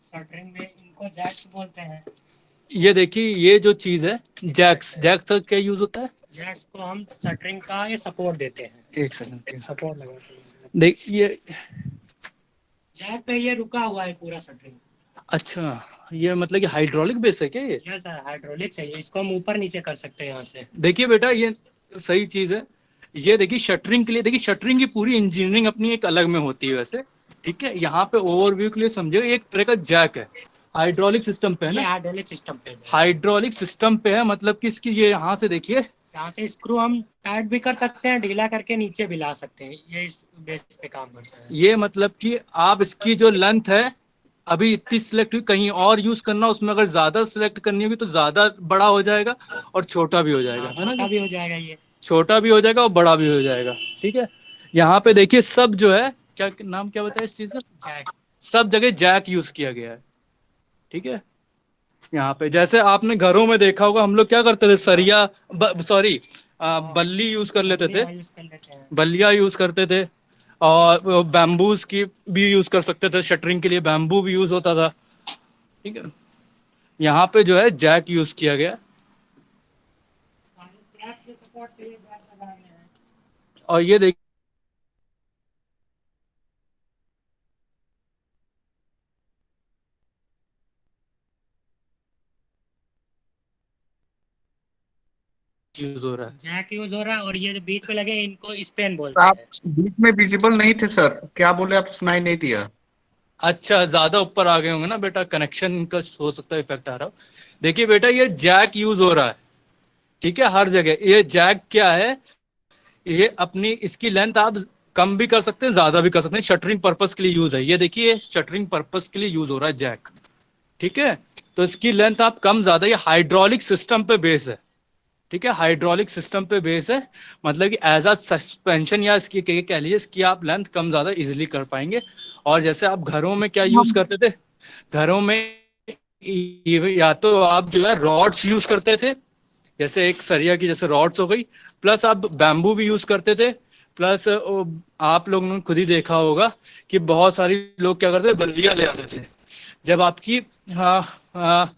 शटरिंग में इनको जैक्स बोलते हैं। ये देखिए ये जो चीज है जैक्स, जैक्स का क्या यूज होता है, जैक्स को हम शटरिंग का ये सपोर्ट देते हैं। एक सेकंड सपोर्ट लगाते हैं। देखिए जैक पे ये रुका हुआ है पूरा शटरिंग। अच्छा ये मतलब कि हाइड्रोलिक बेस है क्या ये। यस सर, हाइड्रोलिक चाहिए, इसको हम ऊपर नीचे कर सकते हैं यहाँ से। देखिए बेटा ये सही चीज है। ये देखिए शटरिंग के लिए, देखिए शटरिंग की पूरी इंजीनियरिंग अपनी एक अलग में होती है वैसे। ठीक है, यहाँ पे ओवरव्यू के लिए समझिए एक तरह का जैक है, हाइड्रोलिक सिस्टम पे है ये ना, हाइड्रोलिक सिस्टम पे है। हाइड्रोलिक सिस्टम पे है, मतलब कि इसकी ये यहाँ से देखिए, यहाँ से स्क्रू हम टाइट भी कर सकते हैं, ढीला करके नीचे भी ला सकते हैं, ये इस बेस पे काम करता है। ये मतलब कि आप इसकी जो लेंथ है अभी इतनी सिलेक्ट हुई, कहीं और यूज करना, उसमें अगर ज्यादा सिलेक्ट करनी होगी तो ज्यादा बड़ा हो जाएगा और छोटा भी हो जाएगा, है छोटा ना, भी हो जाएगा, ये छोटा भी हो जाएगा और बड़ा भी हो जाएगा। ठीक है, यहाँ पे देखिए सब जो है, क्या नाम क्या बताया इस चीज का, जैक। सब जगह जैक यूज किया गया है। ठीक है, यहाँ पे जैसे आपने घरों में देखा होगा, हम लोग क्या करते थे, सरिया, सॉरी, बल्ली यूज कर लेते थे, यूज कर लेते हैं। बल्लियां यूज करते थे, और बैम्बूज की भी यूज कर सकते थे, शटरिंग के लिए बैम्बू भी यूज होता था। ठीक है, यहाँ पे जो है जैक यूज किया गया, स्लैब के सपोर्ट के लिए जैक लगाए गए हैं। और ये देखिए यूज हो रहा है। जैक यूज हो रहा है, और ये जो बीच में लगे इनको स्पेन बोलते आप हैं। बीच में विजिबल नहीं थे सर, क्या बोले आप, सुनाई नहीं दिया। अच्छा, ज्यादा ऊपर आ गए होंगे ना बेटा, कनेक्शन का हो सकता है इफेक्ट आ रहा हो। देखिए बेटा, ये जैक यूज हो रहा है, ठीक है, हर जगह। ये जैक क्या है, ये अपनी इसकी लेंथ आप कम भी कर सकते हैं, ज्यादा भी कर सकते हैं, शटरिंग पर्पस के लिए यूज है। ये देखिए, शटरिंग पर्पस के लिए यूज हो रहा है जैक। ठीक है, तो इसकी लेंथ आप कम ज्यादा, ये हाइड्रोलिक सिस्टम पे बेस है। ठीक है, हाइड्रोलिक सिस्टम पे बेस है, मतलब कि एज अ सस्पेंशन या इसकी कह लीजिए, इसकी आप लेंथ कम ज्यादा इजिली कर पाएंगे। और जैसे आप घरों में क्या यूज करते थे, घरों में या तो आप जो है रॉड्स यूज करते थे, जैसे एक सरिया की जैसे रॉड्स हो गई, प्लस आप बैम्बू भी यूज करते थे, प्लस आप लोगों ने खुद ही देखा होगा कि बहुत सारी लोग क्या करते थे, बल्लियां ले आते थे। जब आपकी हाँ हाँ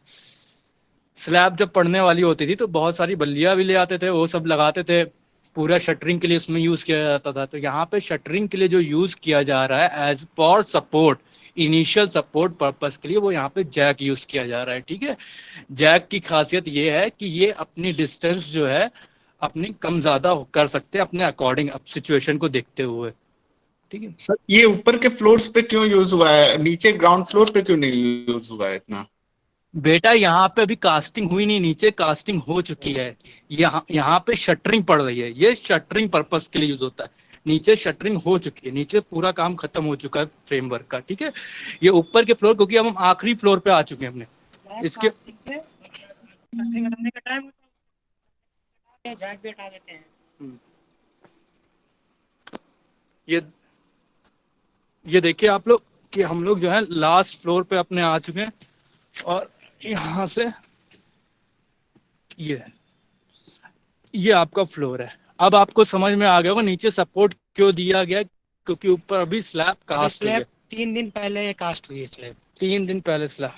स्लैब जब पड़ने वाली होती थी तो बहुत सारी बल्लियां भी ले आते थे, वो सब लगाते थे, पूरा शटरिंग के लिए उसमें यूज किया जाता था। तो यहाँ पे शटरिंग के लिए जो यूज किया जा रहा है as for support, initial support purpose के लिए, वो यहाँ पे जैक यूज किया जा रहा है। ठीक है, जैक की खासियत ये है कि ये अपनी डिस्टेंस जो है अपनी कम ज्यादा कर सकते हैं अपने अकॉर्डिंग, अब सिचुएशन को देखते हुए। ठीक है सर ये ऊपर के फ्लोर्स पे क्यों यूज हुआ है, नीचे ग्राउंड फ्लोर पे क्यों नहीं यूज हुआ है इतना। बेटा, यहाँ पे अभी कास्टिंग हुई नहीं, नीचे कास्टिंग हो चुकी है। यहाँ पे शटरिंग पड़ रही है, ये शटरिंग पर्पस के लिए यूज होता है। नीचे शटरिंग हो चुकी है, नीचे पूरा काम खत्म हो चुका है फ्रेमवर्क का। ठीक है, ये ऊपर के फ्लोर, क्योंकि अब हम आखिरी फ्लोर पे आ चुके हैं अपने इसके। करने का टाइम जैक भी हटा देते हैं। ये देखिए आप लोग कि हम लोग जो है लास्ट फ्लोर पे अपने आ चुके हैं, और यहाँ से ये आपका फ्लोर है। अब आपको समझ में आ गया होगा नीचे सपोर्ट क्यों दिया गया, क्योंकि ऊपर अभी स्लैब कास्ट हुई है। 3 दिन पहले ये कास्ट हुई है स्लैब। 3 दिन पहले स्लैब,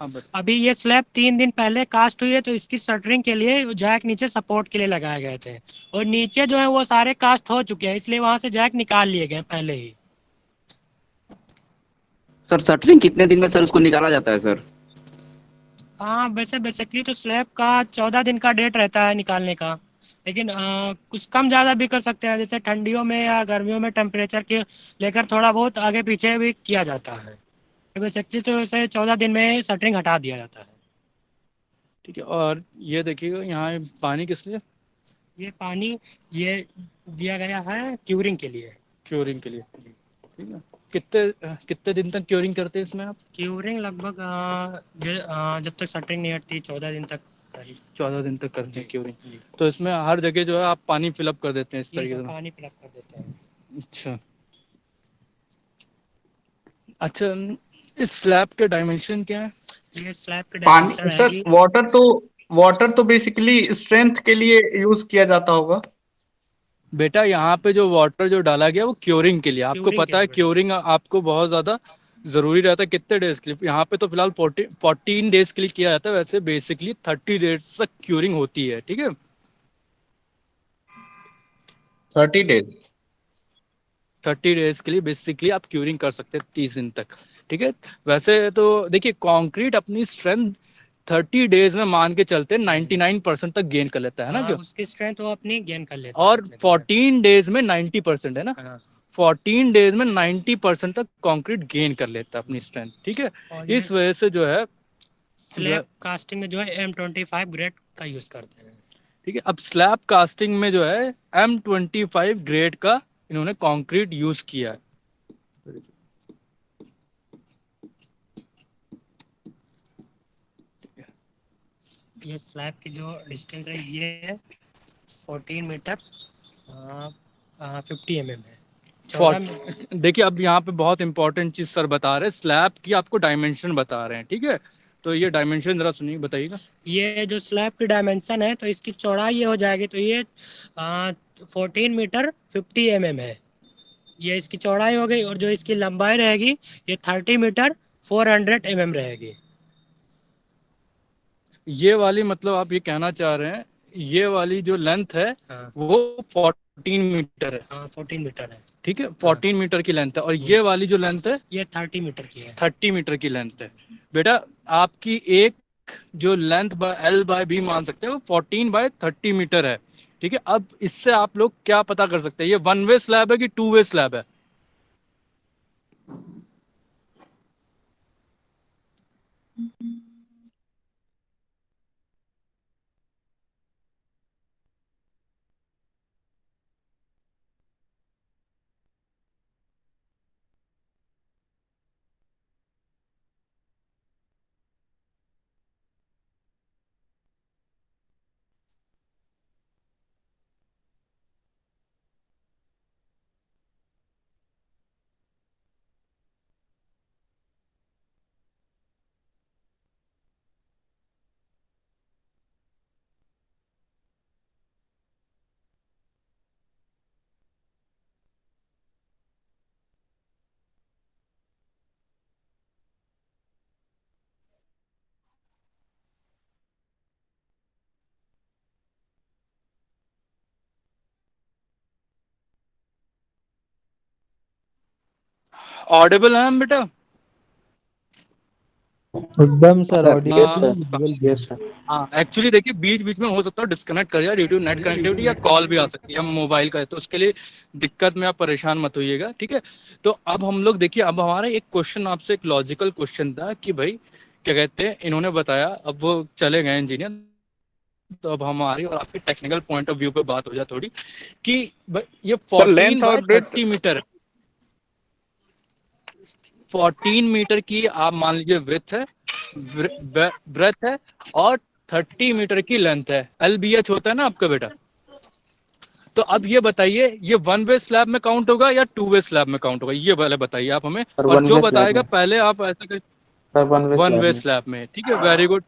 हाँ अभी ये स्लैब 3 दिन पहले कास्ट हुई है, तो इसकी शटरिंग के लिए जैक नीचे सपोर्ट के लिए लगाए गए थे, और नीचे जो है वो सारे कास्ट हो चुके हैं, इसलिए वहां से जैक निकाल लिए गए पहले ही। सर शटरिंग कितने दिन में सर उसको निकाला जाता है सर। हाँ, वैसे बेसिकली तो स्लैब का 14 दिन का डेट रहता है निकालने का, लेकिन कुछ कम ज़्यादा भी कर सकते हैं, जैसे ठंडियों में या गर्मियों में टेम्परेचर के लेकर थोड़ा बहुत आगे पीछे भी किया जाता है। बेसिकली तो वैसे 14 दिन में शटरिंग हटा दिया जाता है। ठीक है, और ये देखिएगा यहाँ पानी किस लिए, ये पानी ये दिया गया है क्यूरिंग के लिए। क्योरिंग के लिए। ठीक है, कितने दिन तक क्योरिंग करते हैं इसमें आप। क्यूरिंग लगभग जब तक शटरिंग नहीं हटती 14 दिन तक। 14 दिन तक करते हैं क्योरिंग। तो इसमें हर जगह जो है आप पानी फिलअप कर देते हैं इस ये तरीके सब से। पानी फिलअप कर देते हैं। अच्छा अच्छा, इस स्लैब के डायमेंशन क्या है। ये स्लैब के पानी डायमेंशन सर, रहेगी। वाटर तो बेसिकली स्ट्रेंथ के लिए यूज किया जाता होगा। बेटा, यहाँ पे जो वाटर जो डाला गया वो क्योरिंग के लिए, आपको क्यूरिंग के पता है लिए। क्योरिंग आपको बहुत ज्यादा जरूरी रहता है। कितने डेज के लिए, यहाँ पे तो फिलहाल 14 डेज के लिए किया जाता है, वैसे बेसिकली 30 डेज तक क्यूरिंग होती है। ठीक है, 30 डेज। 30 डेज के लिए बेसिकली आप क्यूरिंग कर सकते हैं, 30 दिन तक। ठीक है, वैसे तो देखिए कंक्रीट अपनी स्ट्रेंथ 30 डेज में मान के चलते 99% तक गेन कर लेता है ना, क्यों। उसकी स्ट्रेंथ वो अपनी गेन कर लेता है। और 14 डेज में 90% है ना, 14 डेज में 90% तक कंक्रीट गेन कर लेता है अपनी स्ट्रेंथ, ठीक है। और ये इस वजह से जो है स्लैब कास्टिंग में जो है M25 ग्रेड का यूज करते हैं। ठीक है, अब स्लैब कास्टिंग में जो है M25 ग्रेड का इन्होंने कंक्रीट यूज किया है। ये स्लैब की जो डिस्टेंस है ये है 14 मीटर 50 mm है। देखिए अब यहाँ पे बहुत इंपॉर्टेंट चीज सर बता रहे हैं, स्लैब की आपको डायमेंशन बता रहे हैं, ठीक है। तो ये डायमेंशन जरा सुनिए, बताइएगा। ये जो स्लैब की डायमेंशन है तो इसकी चौड़ाई ये हो जाएगी, तो ये 14 मीटर 50 mm है, ये इसकी चौड़ाई हो गई। और जो इसकी लंबाई रहेगी ये 30 मीटर 400 mm रहेगी। ये वाली मतलब आप ये कहना चाह रहे हैं ये वाली जो लेंथ है वो 14 मीटर है। हाँ 14 मीटर है, ठीक है, 14 मीटर की लेंथ है। और ये वाली जो लेंथ है ये 30 मीटर की है। 30 मीटर की लेंथ है। बेटा आपकी एक जो लेंथ L बाय B मान सकते हैं वो 14 बाय 30 मीटर है, ठीक है। अब इससे आप लोग क्या पता कर सकते हैं, ये 1 वे स्लैब है कि 2 वे स्लैब है? ऑडिबल है हम बेटा? एकदम सर सर। हाँ एक्चुअली देखिए बीच बीच में हो सकता है डिस्कनेक्ट कर जाए ड्यू टू नेट कनेक्टिविटी, या कॉल भी आ सकती है, हम मोबाइल का है तो उसके लिए दिक्कत में आप परेशान मत होइएगा, ठीक है। तो अब हम लोग देखिए, अब हमारा एक क्वेश्चन आपसे, एक लॉजिकल क्वेश्चन था कि भाई क्या कहते हैं, इन्होंने बताया, अब वो चले गए इंजीनियर, तो अब हमारी और आपकी टेक्निकल पॉइंट ऑफ व्यू पे बात हो जाए थोड़ी कि ये 14 बाय 30 मीटर, 14 मीटर की आप मान लीजिए विड्थ है, ब्रेथ है, और 30 मीटर की लेंथ है। LBH होता है ना आपका बेटा। तो अब ये बताइए ये 1 वे स्लैब में काउंट होगा या 2 वे स्लैब में काउंट होगा, ये पहले बताइए आप हमें। और जो बताएगा पहले आप ऐसा कर, 1 वे स्लैब में, ठीक है, वेरी गुड।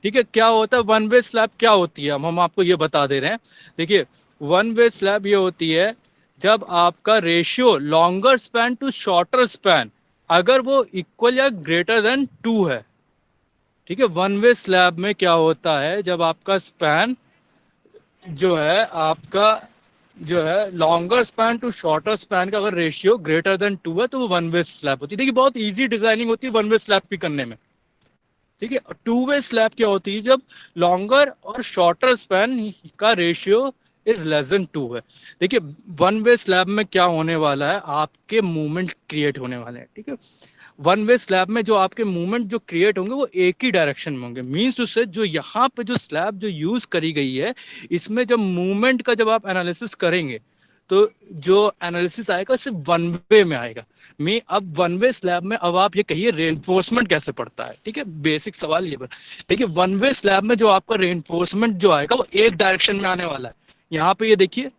ठीक है, क्या होता है 1 वे स्लैब, क्या होती है हम आपको ये बता दे रहे हैं। देखिए 1 वे स्लैब ये होती है जब आपका ratio longer span to shorter span अगर वो इक्वल या ग्रेटर देन 2 है, ठीक है। 1 वे स्लैब में क्या होता है, जब आपका स्पैन जो है आपका जो है longer span to shorter span का अगर रेशियो ग्रेटर देन 2 है तो वो 1 वे स्लैब होती है। देखिए बहुत इजी डिजाइनिंग होती है 1 वे स्लैब की करने में, ठीक है। 2 वे स्लैब क्या होती है, जब लॉन्गर और शॉर्टर स्पैन का रेशियो इज लेस देन 2 है। देखिए 1 वे स्लैब में क्या होने वाला है, आपके मूवमेंट क्रिएट होने वाले हैं, ठीक है। 1 वे स्लैब में जो आपके मूवमेंट जो क्रिएट होंगे वो एक ही डायरेक्शन में होंगे। मींस उससे जो यहाँ पे जो स्लैब जो यूज करी गई है, इसमें जब मूवमेंट का जब आप एनालिसिस करेंगे तो जो एनालिसिस आएगा सिर्फ 1 वे में आएगा। मैं अब 1 वे स्लैब में अब आप ये कहिए रेनफोर्समेंट कैसे पड़ता है, ठीक है, बेसिक सवाल ये। देखिए 1 वे स्लैब में जो आपका रेनफोर्समेंट जो आएगा वो एक डायरेक्शन में आने वाला है। यहाँ पे ये देखिए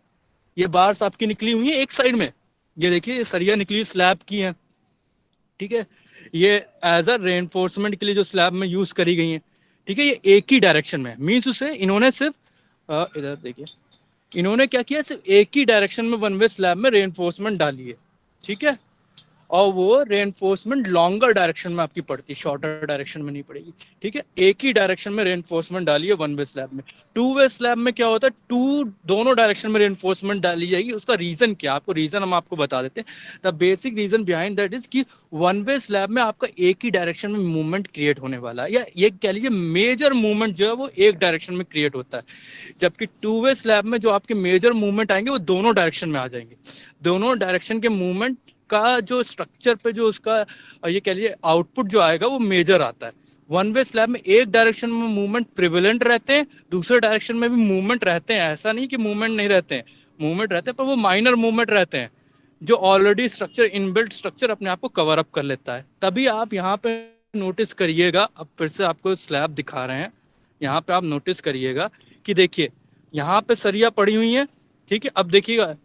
ये बार्स आपकी निकली हुई है एक साइड में, ये देखिए ये सरिया निकली स्लैब की है, ठीक है। ये एज अ रेनफोर्समेंट के लिए जो स्लैब में यूज करी गई है, ठीक है, ये एक ही डायरेक्शन में। मीन्स उसे इन्होंने सिर्फ इधर देखिए इन्होंने क्या किया, सिर्फ एक ही डायरेक्शन में 1 वे स्लैब में रेनफोर्समेंट डाली है, ठीक है। और वो रेनफोर्समेंट लॉन्गर डायरेक्शन में आपकी पड़ती है, शॉर्टर डायरेक्शन में नहीं पड़ेगी। ठीक है, एक ही डायरेक्शन में रेनफोर्समेंट डाली है वन वे स्लैब में। टू वे स्लैब में क्या होता है, दोनों डायरेक्शन में रेनफोर्समेंट डाली जाएगी। उसका रीजन क्या, आपको रीजन हम आपको बता देते हैं। The basic reason behind that is कि वन वे स्लैब में आपका एक ही डायरेक्शन में मूवमेंट क्रिएट होने वाला है, या ये कह लीजिए मेजर मूवमेंट जो है वो एक डायरेक्शन में क्रिएट होता है। जबकि टू वे स्लैब में जो आपके मेजर मूवमेंट आएंगे वो दोनों डायरेक्शन में आ जाएंगे। दोनों डायरेक्शन के मूवमेंट का जो स्ट्रक्चर पे जो उसका ये कह लीजिए आउटपुट जो आएगा वो मेजर आता है। वन वे स्लैब में एक डायरेक्शन में मूवमेंट प्रिवेलेंट रहते हैं, दूसरे डायरेक्शन में भी मूवमेंट रहते हैं। ऐसा नहीं कि मूवमेंट नहीं रहते हैं, मूवमेंट रहते हैं, पर वो माइनर मूवमेंट रहते हैं जो ऑलरेडी स्ट्रक्चर, इनबिल्ट स्ट्रक्चर अपने आप को कवर अप कर लेता है। तभी आप यहाँ पे नोटिस करिएगा, अब फिर से आपको स्लैब दिखा रहे हैं, यहाँ पे आप नोटिस करिएगा कि देखिए यहाँ पे सरिया पड़ी हुई है। ठीक है, अब देखिएगा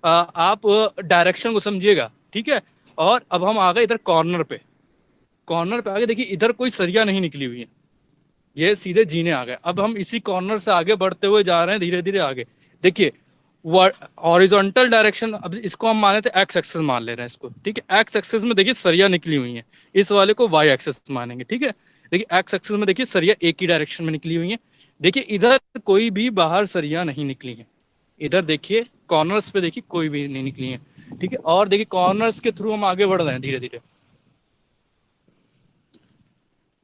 आप डायरेक्शन को समझिएगा। ठीक है, और अब हम आ गए इधर कॉर्नर पे आगे, देखिए इधर कोई सरिया नहीं निकली हुई है, ये सीधे जीने आ गए। अब हम इसी कॉर्नर से आगे बढ़ते हुए जा रहे हैं धीरे धीरे आगे। देखिए हॉरिजॉन्टल डायरेक्शन, अब इसको हम माने थे एक्स एक्सिस मान ले रहे हैं इसको। ठीक है, एक्स एक्सिस में देखिए सरिया निकली हुई है, इस वाले को वाई एक्सिस मानेंगे। ठीक है, देखिए एक्स एक्सिस में देखिए सरिया एक ही डायरेक्शन में निकली हुई है। देखिए इधर कोई भी बाहर सरिया नहीं निकली है, इधर देखिए कॉर्नर्स पे देखिए कोई भी नहीं निकली है। ठीक है, और देखिए कॉर्नर्स के थ्रू हम आगे बढ़ रहे हैं धीरे धीरे।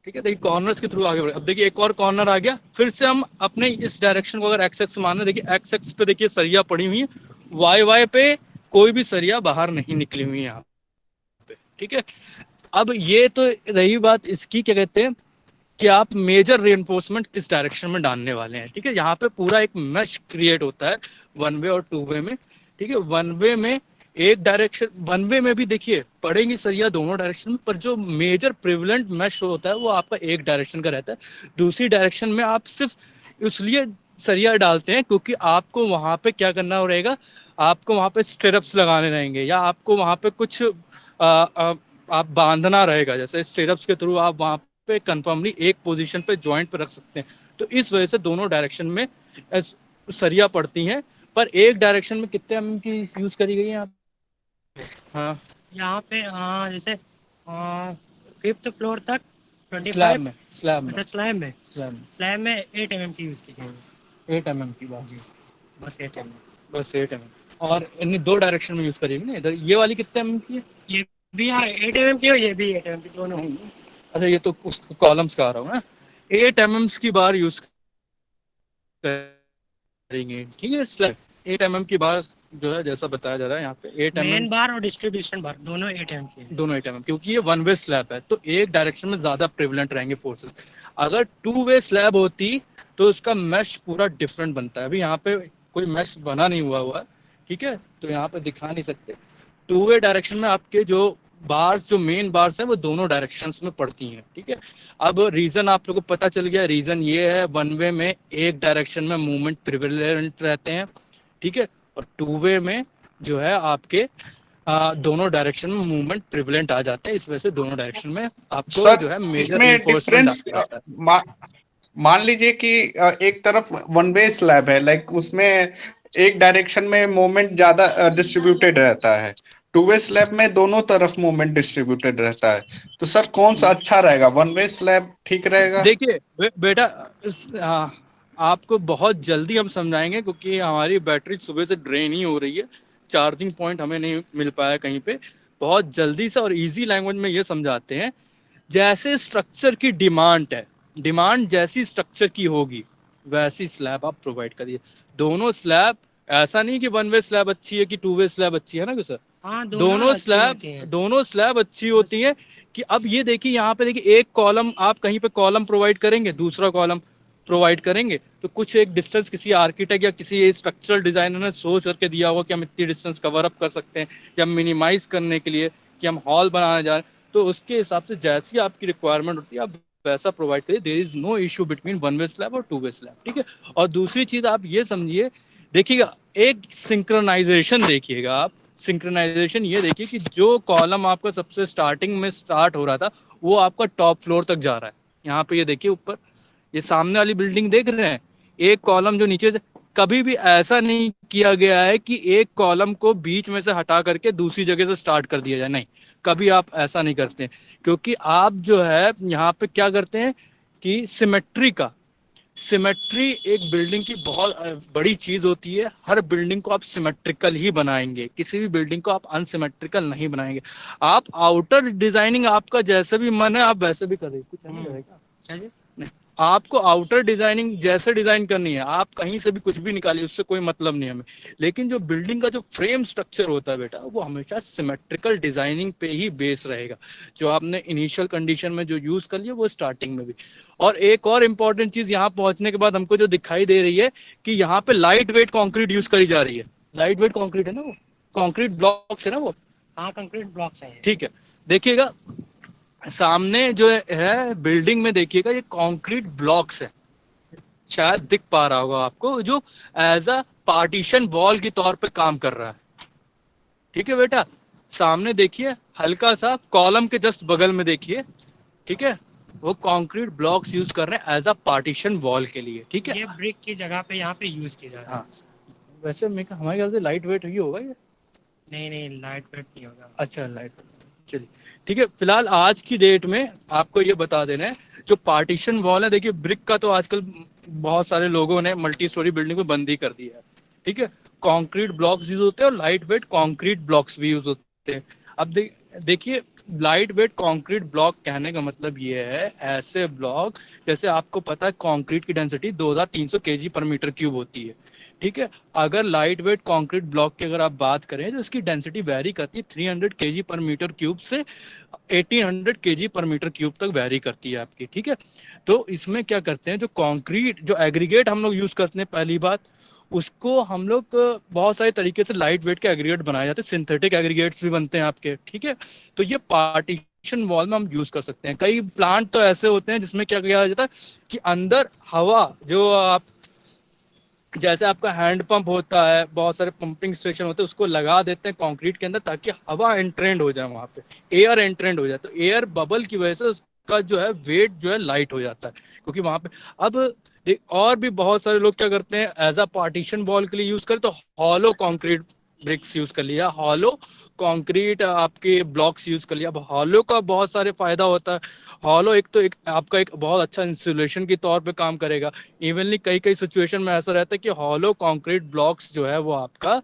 ठीक है, देखिए कॉर्नर्स के थ्रू आगे बढ़े। अब देखिए एक और कॉर्नर आ गया, फिर से हम अपने इस डायरेक्शन को अगर एक्स एक्स माने, देखिए एक्स एक्स पे देखिए सरिया पड़ी हुई है, वाई वाई पे कोई भी सरिया बाहर नहीं निकली हुई है यहाँ पे। ठीक है, अब ये तो रही बात इसकी, क्या कहते हैं कि आप मेजर रेनफोर्समेंट किस डायरेक्शन में डालने वाले हैं। ठीक है, यहाँ पे पूरा एक मैश क्रिएट होता है वन वे और टू वे में। ठीक है, वन वे में एक डायरेक्शन, वन वे में भी देखिए पड़ेंगी सरिया दोनों डायरेक्शन में, पर जो मेजर प्रिविलेंट मैश होता है वो आपका एक डायरेक्शन का रहता है। दूसरी डायरेक्शन में आप सिर्फ इसलिए सरिया डालते हैं क्योंकि आपको वहां पे क्या करना रहेगा, आपको वहां पे स्टेरअप्स लगाने रहेंगे, या आपको वहां पे कुछ आप बांधना रहेगा। जैसे स्टेरअप्स के थ्रू आप वहां पे कंफर्मली एक पोजीशन पे जॉइंट पे रख सकते हैं। तो इस वजह से दोनों डायरेक्शन में सरिया पड़ती हैं, पर एक डायरेक्शन में कितने mm की यूज करी गई है यहाँ? हाँ, यहाँ पे जैसे 5th फ्लोर तक 25। स्लैब में अच्छा, स्लैब में 8 mm की यूज की गई है। 8 mm की बात, बस 8 mm। बस 8 mm। और इन्हें दो डायरेक्शन में यूज करेगी ना। इधर ये वाली कितने mm की है? ये भी 8 mm की और ये भी 8 mm की, दोनों। अच्छा, ये तो उस कॉलम्स का आ रहा हूँ ना, 8 mm की बार यूज करेंगे। ठीक है, स्लैब 8 mm की बार जो है, जैसा बताया जा रहा है यहाँ पे 8 mm, मेन बार और डिस्ट्रीब्यूशन बार दोनों 8 mm की है। दोनों 8 mm, क्योंकि ये वन वे स्लैब है तो एक डायरेक्शन में ज्यादा प्रिविलेंट रहेंगे फोर्सेस। अगर टू वे स्लैब होती तो इसका मैश पूरा डिफरेंट बनता है। अभी यहाँ पे कोई मैश बना नहीं हुआ है, ठीक है, तो यहाँ पे दिखा नहीं सकते। टू वे डायरेक्शन में आपके जो बार्स, जो मेन बार्स हैं, वो दोनों डायरेक्शंस में पड़ती हैं। ठीक है, अब रीजन आप लोगों को पता चल गया। रीजन ये है, वन वे में एक डायरेक्शन में मूवमेंट प्रिविलेंट रहते हैं। ठीक है, और टू वे में जो है आपके दोनों डायरेक्शन में मूवमेंट प्रिविलेंट आ जाते हैं। इस वजह से दोनों डायरेक्शन में आपको जो है मेजर इसमें डिफरेंस मान लीजिए कि एक तरफ वन वे स्लैब है, लाइक उसमें एक डायरेक्शन में मूवमेंट ज्यादा डिस्ट्रीब्यूटेड रहता है, टू वे स्लैब में दोनों तरफ मूवमेंट डिस्ट्रीब्यूटेड रहता है। तो सर कौन सा अच्छा रहेगा, वन वे स्लैब ठीक रहेगा? देखिए बेटा, आपको बहुत जल्दी हम समझाएंगे क्योंकि हमारी बैटरी सुबह से ड्रेन ही हो रही है, चार्जिंग पॉइंट हमें नहीं मिल पाया कहीं पे। बहुत जल्दी से और इजी लैंग्वेज में ये समझाते हैं। जैसे स्ट्रक्चर की डिमांड है, डिमांड जैसी स्ट्रक्चर की होगी वैसी स्लैब आप प्रोवाइड करिए। दोनों स्लैब, ऐसा नहीं कि वन वे स्लैब अच्छी है कि टू वे स्लैब अच्छी है ना सर। दोनों स्लैब अच्छी होती है। कि अब ये देखिए यहाँ पे देखिए, एक कॉलम आप कहीं पे कॉलम प्रोवाइड करेंगे, दूसरा कॉलम प्रोवाइड करेंगे, तो कुछ एक डिस्टेंस किसी आर्किटेक्ट या किसी स्ट्रक्चरल डिजाइनर ने सोच करके दिया होगा कि हम इतनी डिस्टेंस कवर अप कर सकते हैं, या मिनिमाइज करने के लिए कि हम हॉल बनाने जा रहे हैं, तो उसके हिसाब से जैसी आपकी रिक्वायरमेंट होती है आप वैसा प्रोवाइड करिए। There is no issue between one way slab और टू वे स्लैब। ठीक है, और दूसरी चीज आप ये समझिए, देखिएगा एक सिंक्रोनाइजेशन, देखिएगा आप सिंक्रोनाइजेशन ये देखिए कि जो कॉलम आपका सबसे स्टार्टिंग में स्टार्ट हो रहा था वो आपका टॉप फ्लोर तक जा रहा है। यहाँ पे ये देखिए ऊपर, ये सामने वाली बिल्डिंग देख रहे हैं, एक कॉलम जो नीचे से कभी भी ऐसा नहीं किया गया है कि एक कॉलम को बीच में से हटा करके दूसरी जगह से स्टार्ट कर दिया जाए, नहीं, कभी आप ऐसा नहीं करते, क्योंकि आप जो है यहाँ पे क्या करते हैं कि सिमेट्री एक बिल्डिंग की बहुत बड़ी चीज होती है। हर बिल्डिंग को आप सिमेट्रिकल ही बनाएंगे, किसी भी बिल्डिंग को आप अनसिमेट्रिकल नहीं बनाएंगे। आप आउटर डिजाइनिंग आपका जैसे भी मन है आप वैसे भी करें, कुछ नहीं रहेगा। नहीं, आपको आउटर डिजाइनिंग जैसे डिजाइन करनी है, आप कहीं से भी कुछ भी निकालिए, उससे कोई मतलब नहीं हमें। लेकिन जो बिल्डिंग का जो फ्रेम स्ट्रक्चर होता है बेटा, वो हमेशा सिमेट्रिकल डिजाइनिंग पे ही बेस रहेगा, जो आपने इनिशियल कंडीशन में जो यूज कर लिया वो स्टार्टिंग में भी। और एक और इम्पोर्टेंट चीज यहाँ पहुंचने के बाद हमको जो दिखाई दे रही है कि यहाँ पे लाइट वेट कॉन्क्रीट यूज करी जा रही है। लाइट वेट कॉन्क्रीट है ना, वो कॉन्क्रीट ब्लॉक्स है ना वो। हाँ, कंक्रीट ब्लॉक्स है। ठीक है, देखिएगा सामने जो है बिल्डिंग में, देखिएगा ये कंक्रीट ब्लॉक्स है, शायद दिख पा रहा होगा आपको, जो एज अ पार्टीशन वॉल के तौर पे काम कर रहा है। ठीक है बेटा, सामने देखिए हल्का सा कॉलम के जस्ट बगल में देखिए, ठीक है, वो कंक्रीट ब्लॉक्स यूज कर रहे हैं एज अ पार्टीशन वॉल के लिए। ठीक है, ये ब्रिक की जगह पे यहाँ पे यूज किया जा रहा है। हाँ, वैसे हमारे ख्याल से लाइट वेट ही होगा ये। नहीं, लाइट वेट नहीं होगा। अच्छा, लाइट, चलिए ठीक है। फिलहाल आज की डेट में आपको ये बता देना है, जो पार्टीशन वॉल है, देखिए ब्रिक का तो आजकल बहुत सारे लोगों ने मल्टी स्टोरी बिल्डिंग में बंद ही कर दिया है। ठीक है, कंक्रीट ब्लॉक्स यूज होते हैं और लाइट वेट कंक्रीट ब्लॉक्स भी यूज होते हैं। अब देखिए लाइट वेट कंक्रीट ब्लॉक कहने का मतलब ये है, ऐसे ब्लॉक, जैसे आपको पता है कंक्रीट की डेंसिटी 2300 kg पर मीटर क्यूब होती है। ठीक है, अगर लाइट वेट कंक्रीट ब्लॉक की अगर आप बात करें तो इसकी डेंसिटी वेरी करती है 300 kg पर मीटर क्यूब से 1800 kg पर मीटर क्यूब तक वेरी करती है आपकी। ठीक है, तो इसमें क्या करते हैं, जो कंक्रीट जो एग्रीगेट हम लोग यूज करते हैं, पहली बात उसको हम लोग बहुत सारे तरीके से लाइट वेट के एग्रीगेट बनाए जाते हैं, सिंथेटिक एग्रीगेट्स भी बनते हैं आपके। ठीक है, तो ये पार्टीशन वॉल में हम यूज कर सकते हैं। कई प्लांट तो ऐसे होते हैं जिसमें क्या किया जाता है कि अंदर हवा, जो आप जैसे आपका हैंड पंप होता है, बहुत सारे पंपिंग स्टेशन होते हैं, उसको लगा देते हैं कंक्रीट के अंदर ताकि हवा एंट्रेंड हो जाए, वहां पे एयर एंट्रेंड हो जाए, तो एयर बबल की वजह से उसका जो है वेट जो है लाइट हो जाता है, क्योंकि वहां पे अब और भी बहुत सारे लोग क्या करते हैं, एज अ पार्टीशन वॉल के लिए यूज करते, तो हॉलो कंक्रीट ब्रिक्स यूज कर लिया, हॉलो कंक्रीट आपके ब्लॉक्स यूज कर लिया। अब हॉलो का बहुत सारे फायदा होता है। हॉलो एक तो आपका एक बहुत अच्छा इंसुलेशन के तौर पे काम करेगा। इवनली कई कई सिचुएशन में ऐसा रहता है कि हॉलो कंक्रीट ब्लॉक्स जो है वो आपका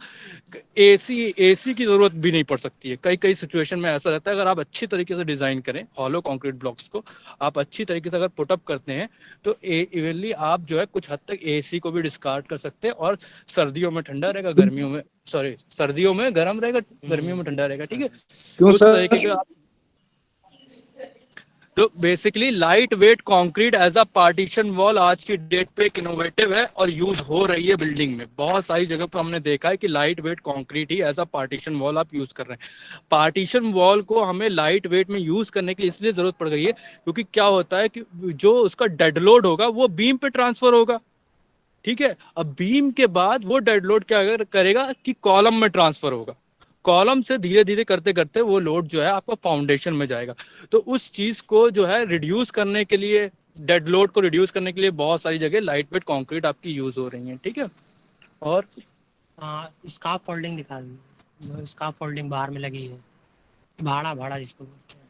एसी की जरूरत भी नहीं पड़ सकती है। कई कई सिचुएशन में ऐसा रहता है, अगर आप अच्छी तरीके से डिजाइन करें हॉलो कंक्रीट ब्लॉक्स को, आप अच्छी तरीके से अगर पुटअप करते हैं, तो इवनली आप जो है कुछ हद तक एसी को भी डिस्कार्ड कर सकते हैं, और सर्दियों में ठंडा रहेगा, गर्मियों में सर्दियों में गर्म रहेगा, गर्मियों में ठंडा रहेगा। ठीक है, क्यों उस सर? तरीके का। तो basically lightweight concrete as a partition wall आज की डेट पे एक इनोवेटिव है और यूज हो रही है बिल्डिंग में। बहुत सारी जगह पर हमने देखा है कि लाइट वेट कंक्रीट ही एज अ पार्टीशन वॉल आप यूज कर रहे हैं। पार्टीशन वॉल को हमें लाइट वेट में यूज करने की इसलिए जरूरत पड़ गई है क्योंकि क्या होता है कि जो उसका डेड लोड होगा वो बीम पे ट्रांसफर होगा। ठीक है, अब बीम के बाद वो डेड लोड क्या करेगा कि कॉलम में ट्रांसफर होगा, कॉलम से धीरे धीरे करते करते वो लोड जो है आपका फाउंडेशन में जाएगा। तो उस चीज को जो है रिड्यूस करने के लिए, डेड लोड को रिड्यूस करने के लिए बहुत सारी जगह लाइट वेट कंक्रीट आपकी यूज हो रही है। ठीक है, और स्काफ फोल्डिंग दिखा दीजिए, जो स्काफ फोल्डिंग बाहर में लगी है, भाड़ा जिसको बोलते हैं,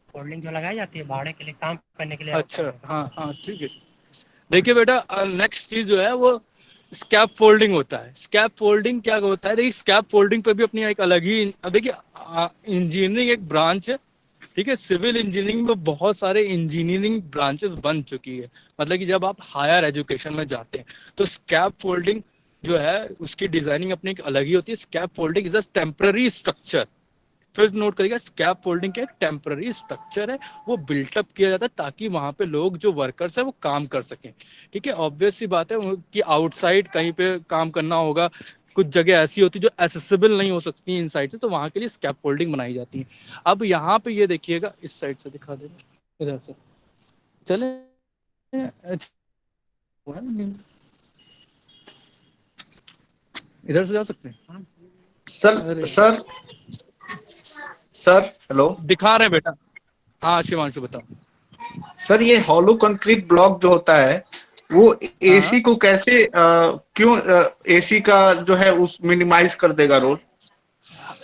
फोल्डिंग जो लगाई जाती है भाड़े के लिए, काम करने के लिए। अच्छा, हाँ हाँ ठीक है। देखिए बेटा, नेक्स्ट चीज जो है वो स्कैप फोल्डिंग होता है। स्कैप फोल्डिंग क्या होता है, देखिए स्कैप फोल्डिंग पे भी अपनी एक अलग ही, देखिए इंजीनियरिंग एक ब्रांच है। ठीक है, सिविल इंजीनियरिंग में बहुत सारे इंजीनियरिंग ब्रांचेस बन चुकी है। मतलब कि जब आप हायर एजुकेशन में जाते हैं तो स्कैप फोल्डिंग जो है उसकी डिजाइनिंग अपनी एक अलग ही होती है। Scaffolding is a temporary structure. फिर नोट करिएगा, स्कैप फोल्डिंग का एक टेम्पररी स्ट्रक्चर है, वो बिल्टअप किया जाता है ताकि वहां पे लोग जो वर्कर्स है वो काम कर सकें। ठीक है, ऑब्वियस सी बात है कि आउटसाइड कहीं पे काम करना होगा, कुछ जगह ऐसी होती है जो एसेसिबल नहीं हो सकती इनसाइड से, तो वहां के लिए स्कैप फोल्डिंग बनाई जाती है। अब यहाँ पे ये देखिएगा, इस साइड से दिखा देना, इधर से चले, इधर से जा सकते हैं। सर सर सर हेलो दिखा रहे हैं बेटा। हाँ शिवांशु बताओ। सर, ये हॉलो कंक्रीट ब्लॉक जो होता है वो हाँ एसी को कैसे क्यों एसी का जो है उस मिनिमाइज कर देगा रोल?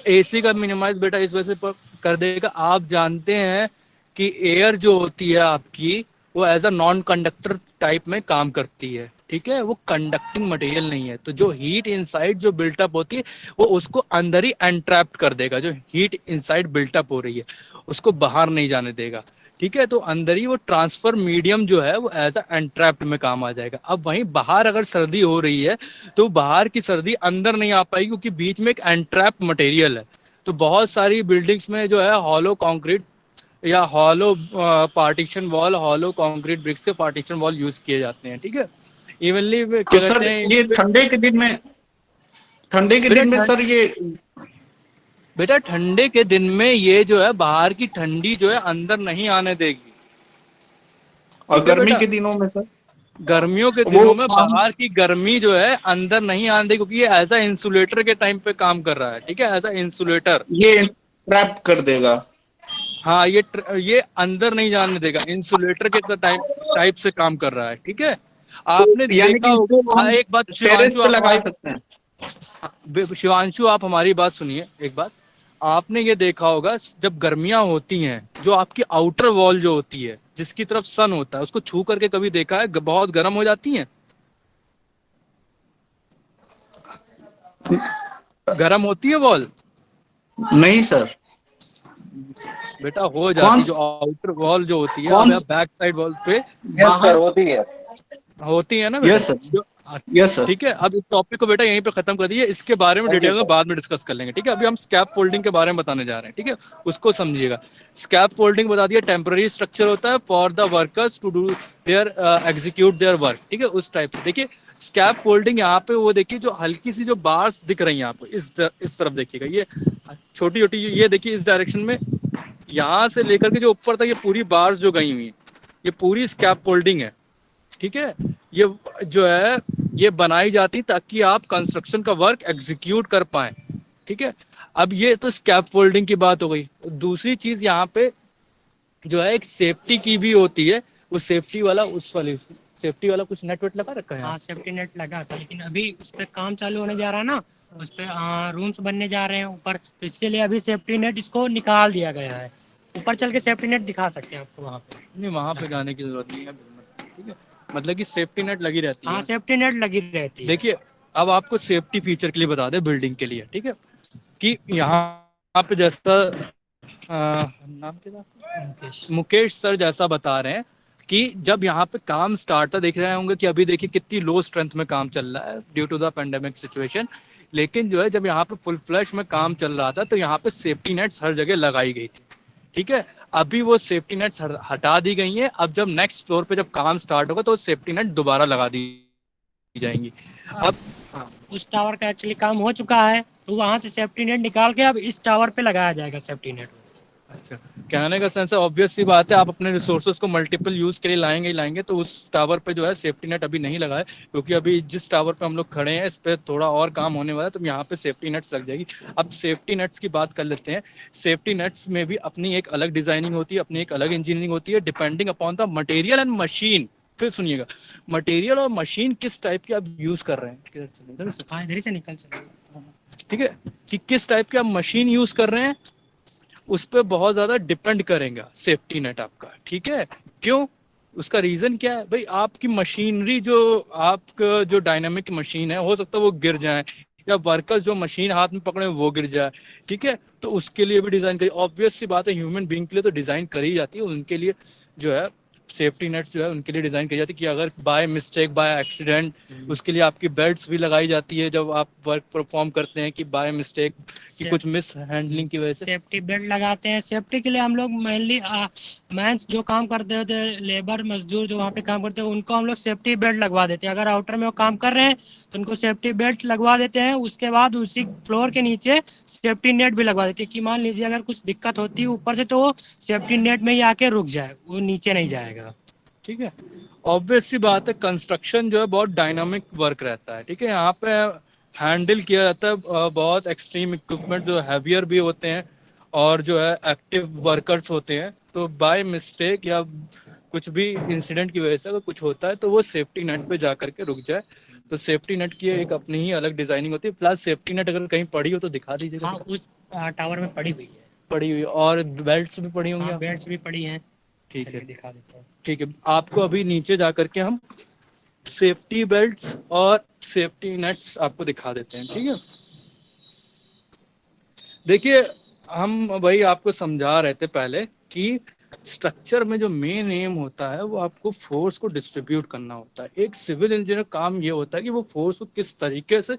एसी का मिनिमाइज बेटा इस वजह से कर देगा, आप जानते हैं कि एयर जो होती है आपकी, वो as a non conductor type में काम करती है, ठीक है, वो कंडक्टिंग मटेरियल नहीं है, तो जो हीट इनसाइड जो बिल्टअप होती है वो उसको अंदर ही एंट्रैप्ट कर देगा, जो हीट इनसाइड बिल्टअप हो रही है उसको बाहर नहीं जाने देगा, ठीक है, तो अंदर ही वो ट्रांसफर मीडियम जो है वो एज अ एंट्रैप्ट में काम आ जाएगा। अब वहीं बाहर अगर सर्दी हो रही है तो बाहर की सर्दी अंदर नहीं आ पाएगी, क्योंकि बीच में एक एंट्रैप मटेरियल है। तो बहुत सारी बिल्डिंग्स में जो है हॉलो कंक्रीट या hollow partition wall, hollow concrete bricks से पार्टीशन वॉल यूज किए जाते हैं, ठीक है। इवनली तो क्या कहते सर हैं ये इनपे, ठंडे के बेटा दिन में ठंड सर ये बेटा ठंडे के दिन में ये जो है बाहर की ठंडी जो है अंदर नहीं आने देगी, और ठीक है गर्मी बेटा। के दिनों में सर गर्मियों के वो दिनों में बाहर की गर्मी जो है अंदर नहीं आने देगी, क्योंकि ये एज अ इंसुलेटर के टाइम पे काम कर रहा है, ठीक है, एज अ इंसुलेटर। ये ट्रैप कर देगा। हाँ, ये अंदर नहीं जाने देगा, इंसुलेटर के टाइप टाइप से काम कर रहा है, ठीक है। तो आपने यानी देखा कि होगा, इसको हाँ, हम एक बात टेरेस शिवांशु पे आप लगा हमारी, सकते हैं। शिवांशु आप हमारी बात सुनिए एक बात। आपने ये देखा होगा जब गर्मियां होती हैं, जो आपकी आउटर वॉल जो होती है जिसकी तरफ सन होता है, उसको छू करके कभी देखा है बहुत गर्म हो जाती है, गर्म होती है वॉल? नहीं सर। बेटा हो कौन जाती, जो आउटर वॉल जो होती है, अब कौन आप बैक साइड वॉल पे बाहर? होती है ना बेटा, यस सर। जो यस सर। ठीक है। अब इस टॉपिक को बेटा यहीं पे खत्म कर दिए, इसके बारे में डिटेल में बाद में डिस्कस कर लेंगे, ठीक है। अभी हम स्कैप फोल्डिंग के बारे में बताने जा रहे हैं, ठीक है, उसको समझिएगा। स्कैप फोल्डिंग बता दिया, टेम्पररी स्ट्रक्चर होता है for the workers to do their execute their work, ठीक है, उस टाइप से। देखिए स्कैप फोल्डिंग यहाँ पे वो देखिए, जो हल्की सी जो बार्स दिख रही हैं यहाँ पे, इस तरफ देखिएगा, ये छोटी छोटी, ये देखिए इस डायरेक्शन में, यहाँ से लेकर के जो ऊपर तक ये पूरी बार्स जो गई हुई हैं, ये पूरी स्कैप फोल्डिंग है, ठीक है। ये जो है ये बनाई जाती ताकि आप कंस्ट्रक्शन का वर्क एग्जीक्यूट कर पाए, ठीक है। अब ये तो स्कैप फोल्डिंग की बात हो गई। दूसरी चीज यहाँ पे जो है एक सेफ्टी की भी होती है, वो सेफ्टी वाला, उस वाली सेफ्टी वाला कुछ नेट वेट लगा रखा है यहाँ? हाँ, सेफ्टी नेट लगा था, लेकिन अभी उस पर काम चालू होने जा रहा है ना, उस पर रूम्स बनने जा रहे हैं ऊपर, तो इसके लिए अभी सेफ्टी नेट इसको निकाल दिया गया है। ऊपर चल के सेफ्टी नेट दिखा सकते हैं आपको वहाँ पे। नहीं, वहां पे जाने की जरूरत नहीं है, ठीक है, मतलब कि सेफ्टी नेट लगी रहती हाँ, है। सेफ्टी नेट लगी रहती है। देखिए अब आपको सेफ्टी फीचर के लिए बता दें बिल्डिंग के लिए, ठीक है, कि यहाँ पे जैसा नाम क्या था, मुकेश सर जैसा बता रहे हैं कि जब यहाँ पे काम स्टार्ट था, देख रहे होंगे कि अभी देखिए कितनी लो स्ट्रेंथ में काम चल रहा है due to the pandemic situation, लेकिन जो है जब यहाँ पे फुल फ्लैश में काम चल रहा था तो यहाँ पे सेफ्टी नेट्स हर जगह लगाई गई थी, ठीक है। अभी वो सेफ्टी नेट्स हटा दी गई हैं, अब जब नेक्स्ट फ्लोर पे जब काम स्टार्ट होगा तो सेफ्टी नेट दोबारा लगा दी जाएंगी। अब उस टावर का एक्चुअली काम हो चुका है, तो वहाँ से सेफ्टी नेट निकाल के अब इस टावर पे लगाया जाएगा सेफ्टी नेट। अच्छा, कहने का सेंस है, ऑब्वियस सी बात है, आप अपने रिसोर्सेज को मल्टीपल यूज के लिए लाएंगे ही लाएंगे, तो उस टावर पे जो है सेफ्टी नेट अभी नहीं लगा है, क्योंकि अभी जिस टावर पे हम लोग खड़े हैं इस पे थोड़ा और काम होने वाला है, तो यहाँ पे सेफ्टी नेट्स लग जाएगी। अब सेफ्टी नेट्स की बात कर लेते हैं। सेफ्टी नेट्स में भी अपनी एक अलग डिजाइनिंग होती है, अपनी एक अलग इंजीनियरिंग होती है, depending upon the material and machine. फिर सुनिएगा, मटेरियल और मशीन किस टाइप की आप यूज कर रहे हैं, हाँ, इधर ही से निकल चलो। ठीक है, कि किस टाइप की आप मशीन यूज कर रहे हैं उस पर बहुत ज्यादा डिपेंड करेगा सेफ्टी नेट आपका, ठीक है। क्यों? उसका रीजन क्या है भाई, आपकी मशीनरी जो आपका जो डायनामिक मशीन है, हो सकता है वो गिर जाए, या वर्कर्स जो मशीन हाथ में पकड़े वो गिर जाए, ठीक है, तो उसके लिए भी डिजाइन करी, ऑब्वियस सी बात है, ह्यूमन बीइंग के लिए तो डिजाइन करी जाती है, उनके लिए जो है सेफ्टी नेट्स जो है उनके लिए डिजाइन की जाती है कि अगर बाय मिस्टेक बाय एक्सीडेंट, उसके लिए आपकी बेल्ट्स भी लगाई जाती है जब आप वर्क परफॉर्म करते हैं, कि बाय मिस्टेक कि कुछ मिस हैंडलिंग की वजह से। सेफ्टी बेल्ट लगाते हैं। सेफ्टी के लिए हम लोग मेनली मैंस जो काम करते होते हैं, लेबर मजदूर जो वहाँ पे काम करते हैं, उनको हम लोग सेफ्टी बेल्ट लगवा देते हैं। अगर आउटर में वो काम कर रहे हैं तो उनको सेफ्टी बेल्ट लगवा देते हैं। उसके बाद उसी फ्लोर के नीचे सेफ्टी नेट भी लगवा देते हैं, कि मान लीजिए अगर कुछ दिक्कत होती है ऊपर से, तो वो सेफ्टी नेट में ही आके रुक जाए, वो नीचे नहीं जाएगा। ठीक है, ऑब्वियस सी बात है, कंस्ट्रक्शन जो है बहुत डायनामिक वर्क रहता है, ठीक है, यहाँ पे हैंडल किया जाता है बहुत एक्सट्रीम इक्विपमेंट जो हैवियर भी होते हैं और जो है एक्टिव वर्कर्स होते हैं, तो बाय मिस्टेक या कुछ भी इंसिडेंट की वजह से अगर कुछ होता है तो वो सेफ्टी नेट पे जा करके रुक जाए। तो सेफ्टी नेट की एक अपनी ही अलग डिजाइनिंग होती है। प्लस सेफ्टी नेट अगर कहीं पड़ी हो तो दिखा दीजिएगा। हाँ, उस टावर में पड़ी हुई है। पड़ी हुई और बेल्ट्स भी पड़ी होंगी। हाँ, बेल्ट्स भी पड़ी हैं। ठीक है, दिखा देता हूँ। ठीक है। आपको अभी नीचे जा करके हम सेफ्टी बेल्ट्स और सेफ्टी नेट्स आपको दिखा देते हैं। ठीक है, देखिए हम वही आपको समझा रहे थे पहले कि स्ट्रक्चर में जो मेन एम होता है वो आपको फोर्स को डिस्ट्रीब्यूट करना होता है। एक सिविल इंजीनियर काम ये होता है कि वो फोर्स को किस तरीके से,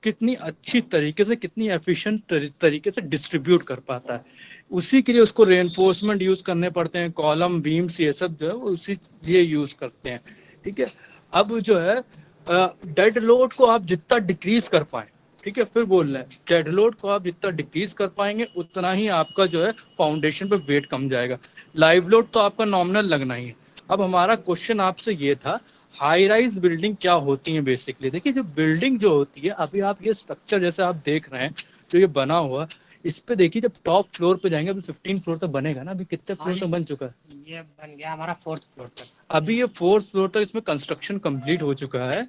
कितनी अच्छी तरीके से, कितनी एफिशिएंट तरीके से डिस्ट्रीब्यूट कर पाता है। उसी के लिए उसको रेनफोर्समेंट यूज करने पड़ते हैं, कॉलम बीम्स ये सब जो है वो उसी लिए यूज करते हैं। ठीक है, अब जो है डेड लोड को आप जितना डिक्रीज कर पाए, ठीक है, फिर बोल रहे हैं डेड लोड को आप जितना डिक्रीज कर पाएंगे उतना ही आपका जो है फाउंडेशन पे वेट कम जाएगा। लाइव लोड तो आपका नॉमिनल लगना ही है। अब हमारा क्वेश्चन आपसे ये था, हाई राइज बिल्डिंग क्या होती है बेसिकली। देखिए जो बिल्डिंग जो होती है, अभी आप ये स्ट्रक्चर जैसे आप देख रहे हैं जो ये बना हुआ, इस पे देखिए जब टॉप फ्लोर पे जाएंगे, अभी 15 फ्लोर तक बनेगा ना, अभी कितने फ्लोर तक बन चुका है? ये बन गया हमारा 4th फ्लोर तक। अभी ये 4th फ्लोर तक इसमें कंस्ट्रक्शन कंप्लीट हो चुका है।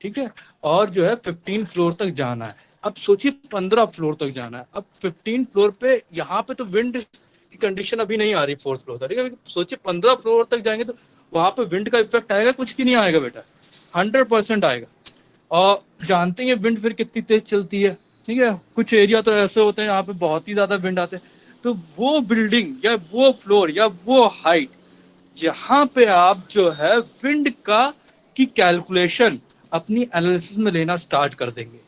ठीक है, और जो है 15 फ्लोर तक जाना है। अब सोचिए 15 फ्लोर तक जाना है। अब 15 फ्लोर पे यहाँ पे तो विंड की कंडीशन अभी नहीं आ रही 4th फ्लोर तक। ठीक है, सोचिए 15 फ्लोर तक जाएंगे तो वहां पे विंड का इफेक्ट आएगा, कुछ की नहीं आएगा बेटा, 100% आएगा। और जानते हैं विंड फिर कितनी तेज चलती है। ठीक है, कुछ एरिया तो ऐसे होते हैं यहाँ पे बहुत ही ज्यादा विंड आते हैं। तो वो बिल्डिंग या वो फ्लोर या वो हाइट जहां पे आप जो है विंड का की कैलकुलेशन अपनी एनालिसिस में लेना स्टार्ट कर देंगे,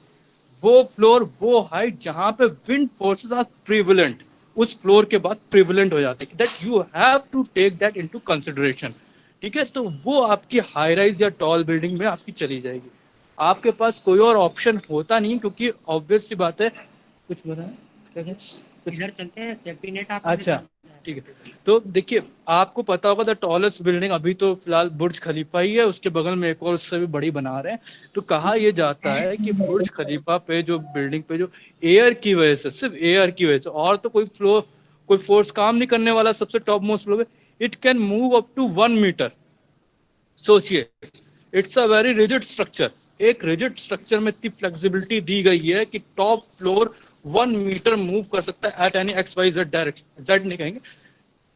वो फ्लोर वो हाइट जहां पे विंड फोर्सेस आर प्रिविलेंट, उस फ्लोर के बाद प्रिविलेंट हो जाते हैं। That you have to take that into consideration. ठीक है, तो वो आपकी हाई राइज या टॉल बिल्डिंग में आपकी चली जाएगी। आपके पास कोई और ऑप्शन होता नहीं, क्योंकि ऑब्वियस सी बात है। कुछ बताएं क्या है? इधर चलते हैं, सेफ्टी नेट आप। अच्छा ठीक है, तो देखिए आपको पता होगा द टॉलेस्ट बिल्डिंग अभी तो फिलहाल बुर्ज खलीफा ही है, उसके बगल में एक और उससे भी बड़ी बना रहे हैं। तो कहा यह जाता है कि बुर्ज खलीफा पे जो बिल्डिंग पे जो एयर की वजह से, सिर्फ एयर की वजह से, और तो कोई फ्लोर कोई फोर्स काम नहीं करने वाला, सबसे टॉप मोस्ट फ्लोर पे it can move up to 1 metre. सोचिए, it's a very rigid structure. एक रिजिड स्ट्रक्चर में इतनी फ्लेक्सिबिलिटी दी गई है कि टॉप फ्लोर 1 मीटर मूव कर सकता है at any X Y Z direction, Z नहीं कहेंगे,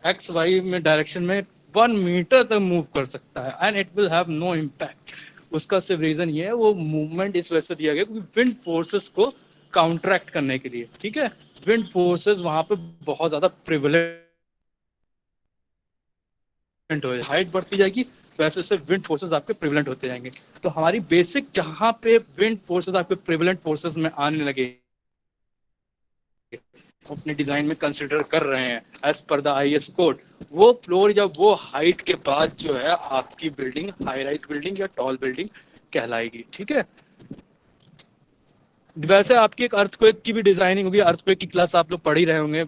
एक्स वाई में डायरेक्शन में 1 मीटर तक मूव कर सकता है and it will have no impact. उसका सिर्फ रीजन ये है, वो मूवमेंट इस वजह से दिया गया क्योंकि विंड फोर्सेस को काउंटरैक्ट करने के लिए। ठीक है, विंड फोर्सेस वहां पे बहुत ज्यादा प्रिविलेंट हो जाए, हाइट बढ़ती जाएगी वैसे से विंड फोर्सेस आपके प्रिविलेंट होते जाएंगे। तो हमारी बेसिक जहां पे विंड फोर्सेस आपके प्रिविलेंट फोर्सेस में आने लगे, अपने डिजाइन में कंसिडर कर रहे हैं एज पर द आईएस कोड, वो फ्लोर या वो हाइट के बाद जो है आपकी बिल्डिंग हाई राइज बिल्डिंग या टॉल बिल्डिंग कहलाएगी। ठीक है, वैसे आपकी एक अर्थक्वेक की भी डिजाइनिंग होगी। अर्थक्वेक की क्लास आप लोग पढ़ ही रहे होंगे,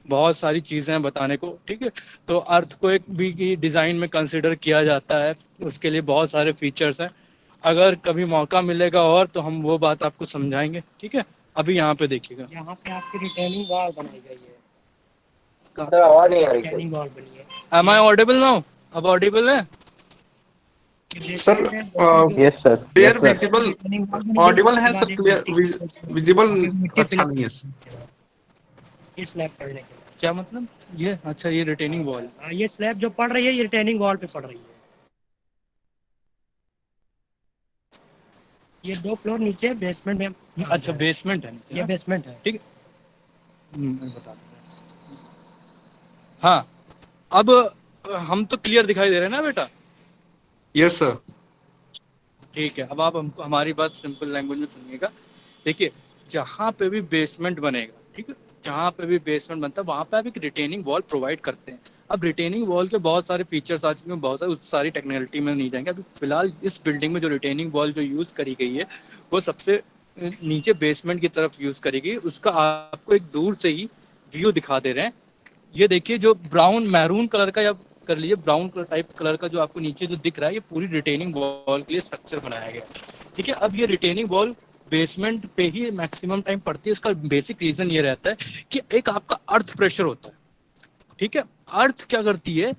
बहुत सारी चीजें हैं बताने को। ठीक है, तो अर्थक्वेक भी की डिजाइन में कंसिडर किया जाता है, उसके लिए बहुत सारे फीचर्स हैं। अगर कभी मौका मिलेगा और तो हम वो बात आपको समझाएंगे। ठीक है, अभी यहाँ पे देखिएगा, यहाँ पे आपकी रिटेनिंग वॉल बनाई गई है। सर आवाज नहीं आ रही सर। रिटेनिंग वॉल बनी है। Am I audible now? अब ऑडिबल है? Sir yes sir. Clear visible audible है सर, क्लियर विजिबल अच्छा नहीं है सर। ये स्लैब पड़ने के बाद, क्या मतलब ये? अच्छा, ये रिटेनिंग वॉल। हाँ, ये स्लैब जो पड़ रही है ये रिटेनिंग वॉल पे पड़ रही है। ये 2 फ्लोर नीचे बेसमेंट में। अच्छा, बेसमेंट है ये बेसमेंट है। ठीक है, मैं बता दूंगा। हाँ, अब हम तो क्लियर दिखाई दे रहे हैं ना बेटा? Yes sir. ठीक है, अब आप हमको हमारी बात सिंपल लैंग्वेज में सुनिएगा। देखिए, जहाँ पे भी बेसमेंट बनेगा, ठीक है, जहाँ पे भी बेसमेंट बनता है वहाँ पे आप एक रिटेनिंग वॉल प्रोवाइड करते हैं। अब रिटेनिंग वॉल के बहुत सारे फीचर्स आ चुके हैं, बहुत सारी उस सारी टेक्निकलिटी में नहीं जाएंगे। अभी फिलहाल इस बिल्डिंग में जो रिटेनिंग वॉल जो यूज़ करी गई है वो सबसे नीचे बेसमेंट की तरफ यूज़ करी गई। उसका आपको एक दूर से ही व्यू दिखा दे रहे हैं। ये देखिए, जो ब्राउन मैरून कलर का या कर लीजिए ब्राउन कलर टाइप कलर का जो आपको नीचे जो दिख रहा है, ये पूरी रिटेनिंग वॉल के लिए स्ट्रक्चर बनाया गया है। ठीक है, अब ये रिटेनिंग वॉल बेसमेंट पे ही मैक्सिमम टाइम पड़ती है। इसका बेसिक रीजन ये रहता है कि एक आपका अर्थ प्रेशर होता है। ठीक है, अर्थ क्या करती है,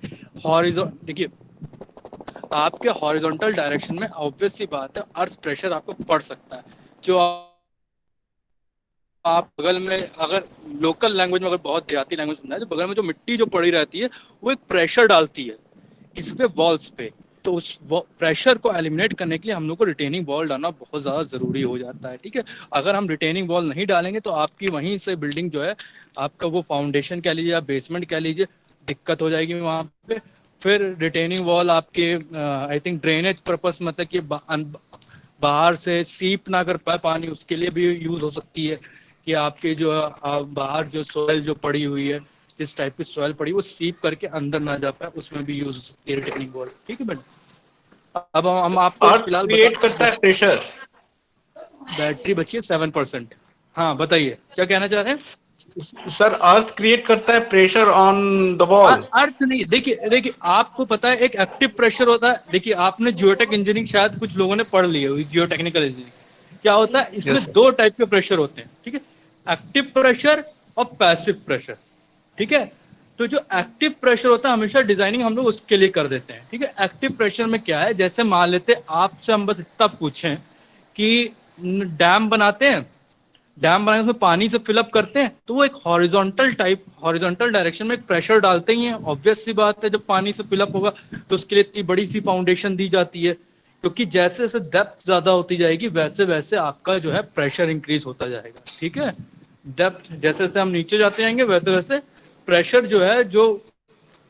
हॉरिजॉन, देखिए आपके हॉरिजॉन्टल डायरेक्शन में ऑब्वियस सी बात है अर्थ प्रेशर आपको पड़ सकता है। जो आप बगल में अगर लोकल लैंग्वेज में अगर बहुत देहाती लैंग्वेज सुनना है, तो बगल में जो मिट्टी जो पड़ी रहती है वो एक प्रेशर डालती है किस पे, वॉल्स पे। तो उस प्रेशर को एलिमिनेट करने के लिए हम लोग को रिटेनिंग वॉल डालना बहुत ज़्यादा ज़रूरी हो जाता है। ठीक है, अगर हम रिटेनिंग वॉल नहीं डालेंगे तो आपकी वहीं से बिल्डिंग जो है, आपका वो फाउंडेशन कह लीजिए या बेसमेंट कह लीजिए, दिक्कत हो जाएगी वहाँ पे। फिर रिटेनिंग वॉल आपके आई थिंक ड्रेनेज पर्पस, मतलब कि बाहर से सीप ना कर पाए पानी, उसके लिए भी यूज़ हो सकती है कि आपके जो बाहर जो सॉइल जो पड़ी हुई है, जिस टाइप की सॉइल पड़ी वो सीप करके अंदर ना जा पाए, उसमें भी यूज हो सकती है रिटेनिंग वॉल। ठीक है बेटा, अब हम आपको अर्थ फिलहाल क्रिएट करता है प्रेशर। बैटरी बची है 7%। हाँ बताइए क्या कहना चाह रहे हैं। सर अर्थ क्रिएट करता है प्रेशर ऑन द वॉल। अर्थ नहीं, देखिए देखिए आपको पता है एक एक्टिव प्रेशर होता है। देखिए आपने जियोटेक इंजीनियरिंग शायद कुछ लोगों ने पढ़ ली है, जियोटेक्निकल इंजीनियरिंग। क्या होता है इसमें, Yes, दो टाइप के प्रेशर होते हैं। ठीक है, एक्टिव प्रेशर और पैसिव प्रेशर। ठीक है, तो जो एक्टिव प्रेशर होता है हमेशा डिजाइनिंग हम लोग उसके लिए कर देते हैं। ठीक है, एक्टिव प्रेशर में क्या है, जैसे मान लेते आपसे हम बस इतना पूछें कि डैम बनाते हैं, डैम बनाने उसमें पानी से फिलअप करते हैं, तो वो एक हॉरिजॉन्टल डायरेक्शन में एक प्रेशर डालते ही हैं। ऑब्वियस सी बात है, जब पानी से फिलअप होगा तो उसके लिए इतनी बड़ी सी फाउंडेशन दी जाती है, क्योंकि जैसे जैसे डेप्थ ज्यादा होती जाएगी वैसे वैसे आपका जो है प्रेशर इंक्रीज होता जाएगा। ठीक है, डेप्थ जैसे जैसे हम नीचे जाते जाएंगे वैसे वैसे प्रेशर जो है, जो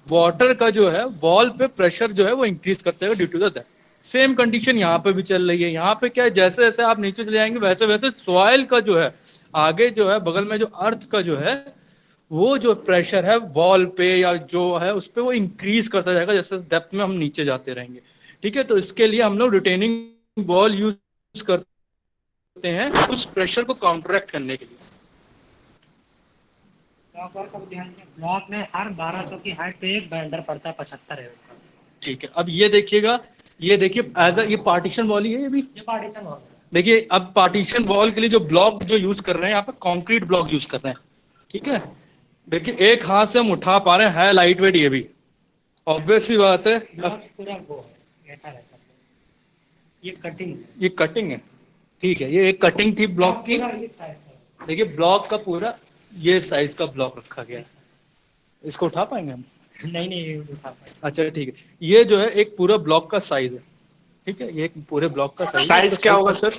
वाटर का जो है वॉल पे प्रेशर जो है वो इंक्रीज करते हैं due to the depth. Same condition यहाँ पे भी चल रही है। यहाँ पे क्या है, जैसे जैसे आप नीचे चले जाएंगे वैसे वैसे सॉइल का जो है आगे जो है बगल में जो अर्थ का जो है वो जो प्रेशर है वॉल पे या जो है उस पे वो इंक्रीज करता जाएगा जैसे डेप्थ में हम नीचे जाते रहेंगे। ठीक है, तो इसके लिए हम लोग रिटेनिंग वॉल यूज करते हैं उस प्रेशर को काउंटरैक्ट करने के लिए। ब्लॉक में हर 1200 की हाइट पे एक बाइंडर पड़ता है 75 है। ठीक है, अब ये देखिएगा, ये देखिए एज ये पार्टीशन वॉल ही है ये भी। ये पार्टीशन वॉल है। देखिए अब पार्टीशन वॉल के लिए जो ब्लॉक जो यूज कर रहे हैं यहाँ पे कंक्रीट ब्लॉक यूज कर रहे हैं। ठीक है, देखिए एक हाथ से हम उठा पा रहे हैं लाइट वेट, ये भी ऑब्वियस सी बात है। ब्लॉक पूरा वो है, ऐसा रहता है। ये कटिंग है। ये कटिंग है, ठीक है, ये एक कटिंग थी ब्लॉक की। पूरा ये साइज है। देखिए ब्लॉक का पूरा ये साइज का ब्लॉक रखा गया है। इसको उठा पाएंगे हम? नहीं नहीं ये उठा पाए। अच्छा ठीक है, ये जो है एक पूरा ब्लॉक का साइज है। ठीक है, ये एक पूरे ब्लॉक का साइज है। साइज क्या होगा सर?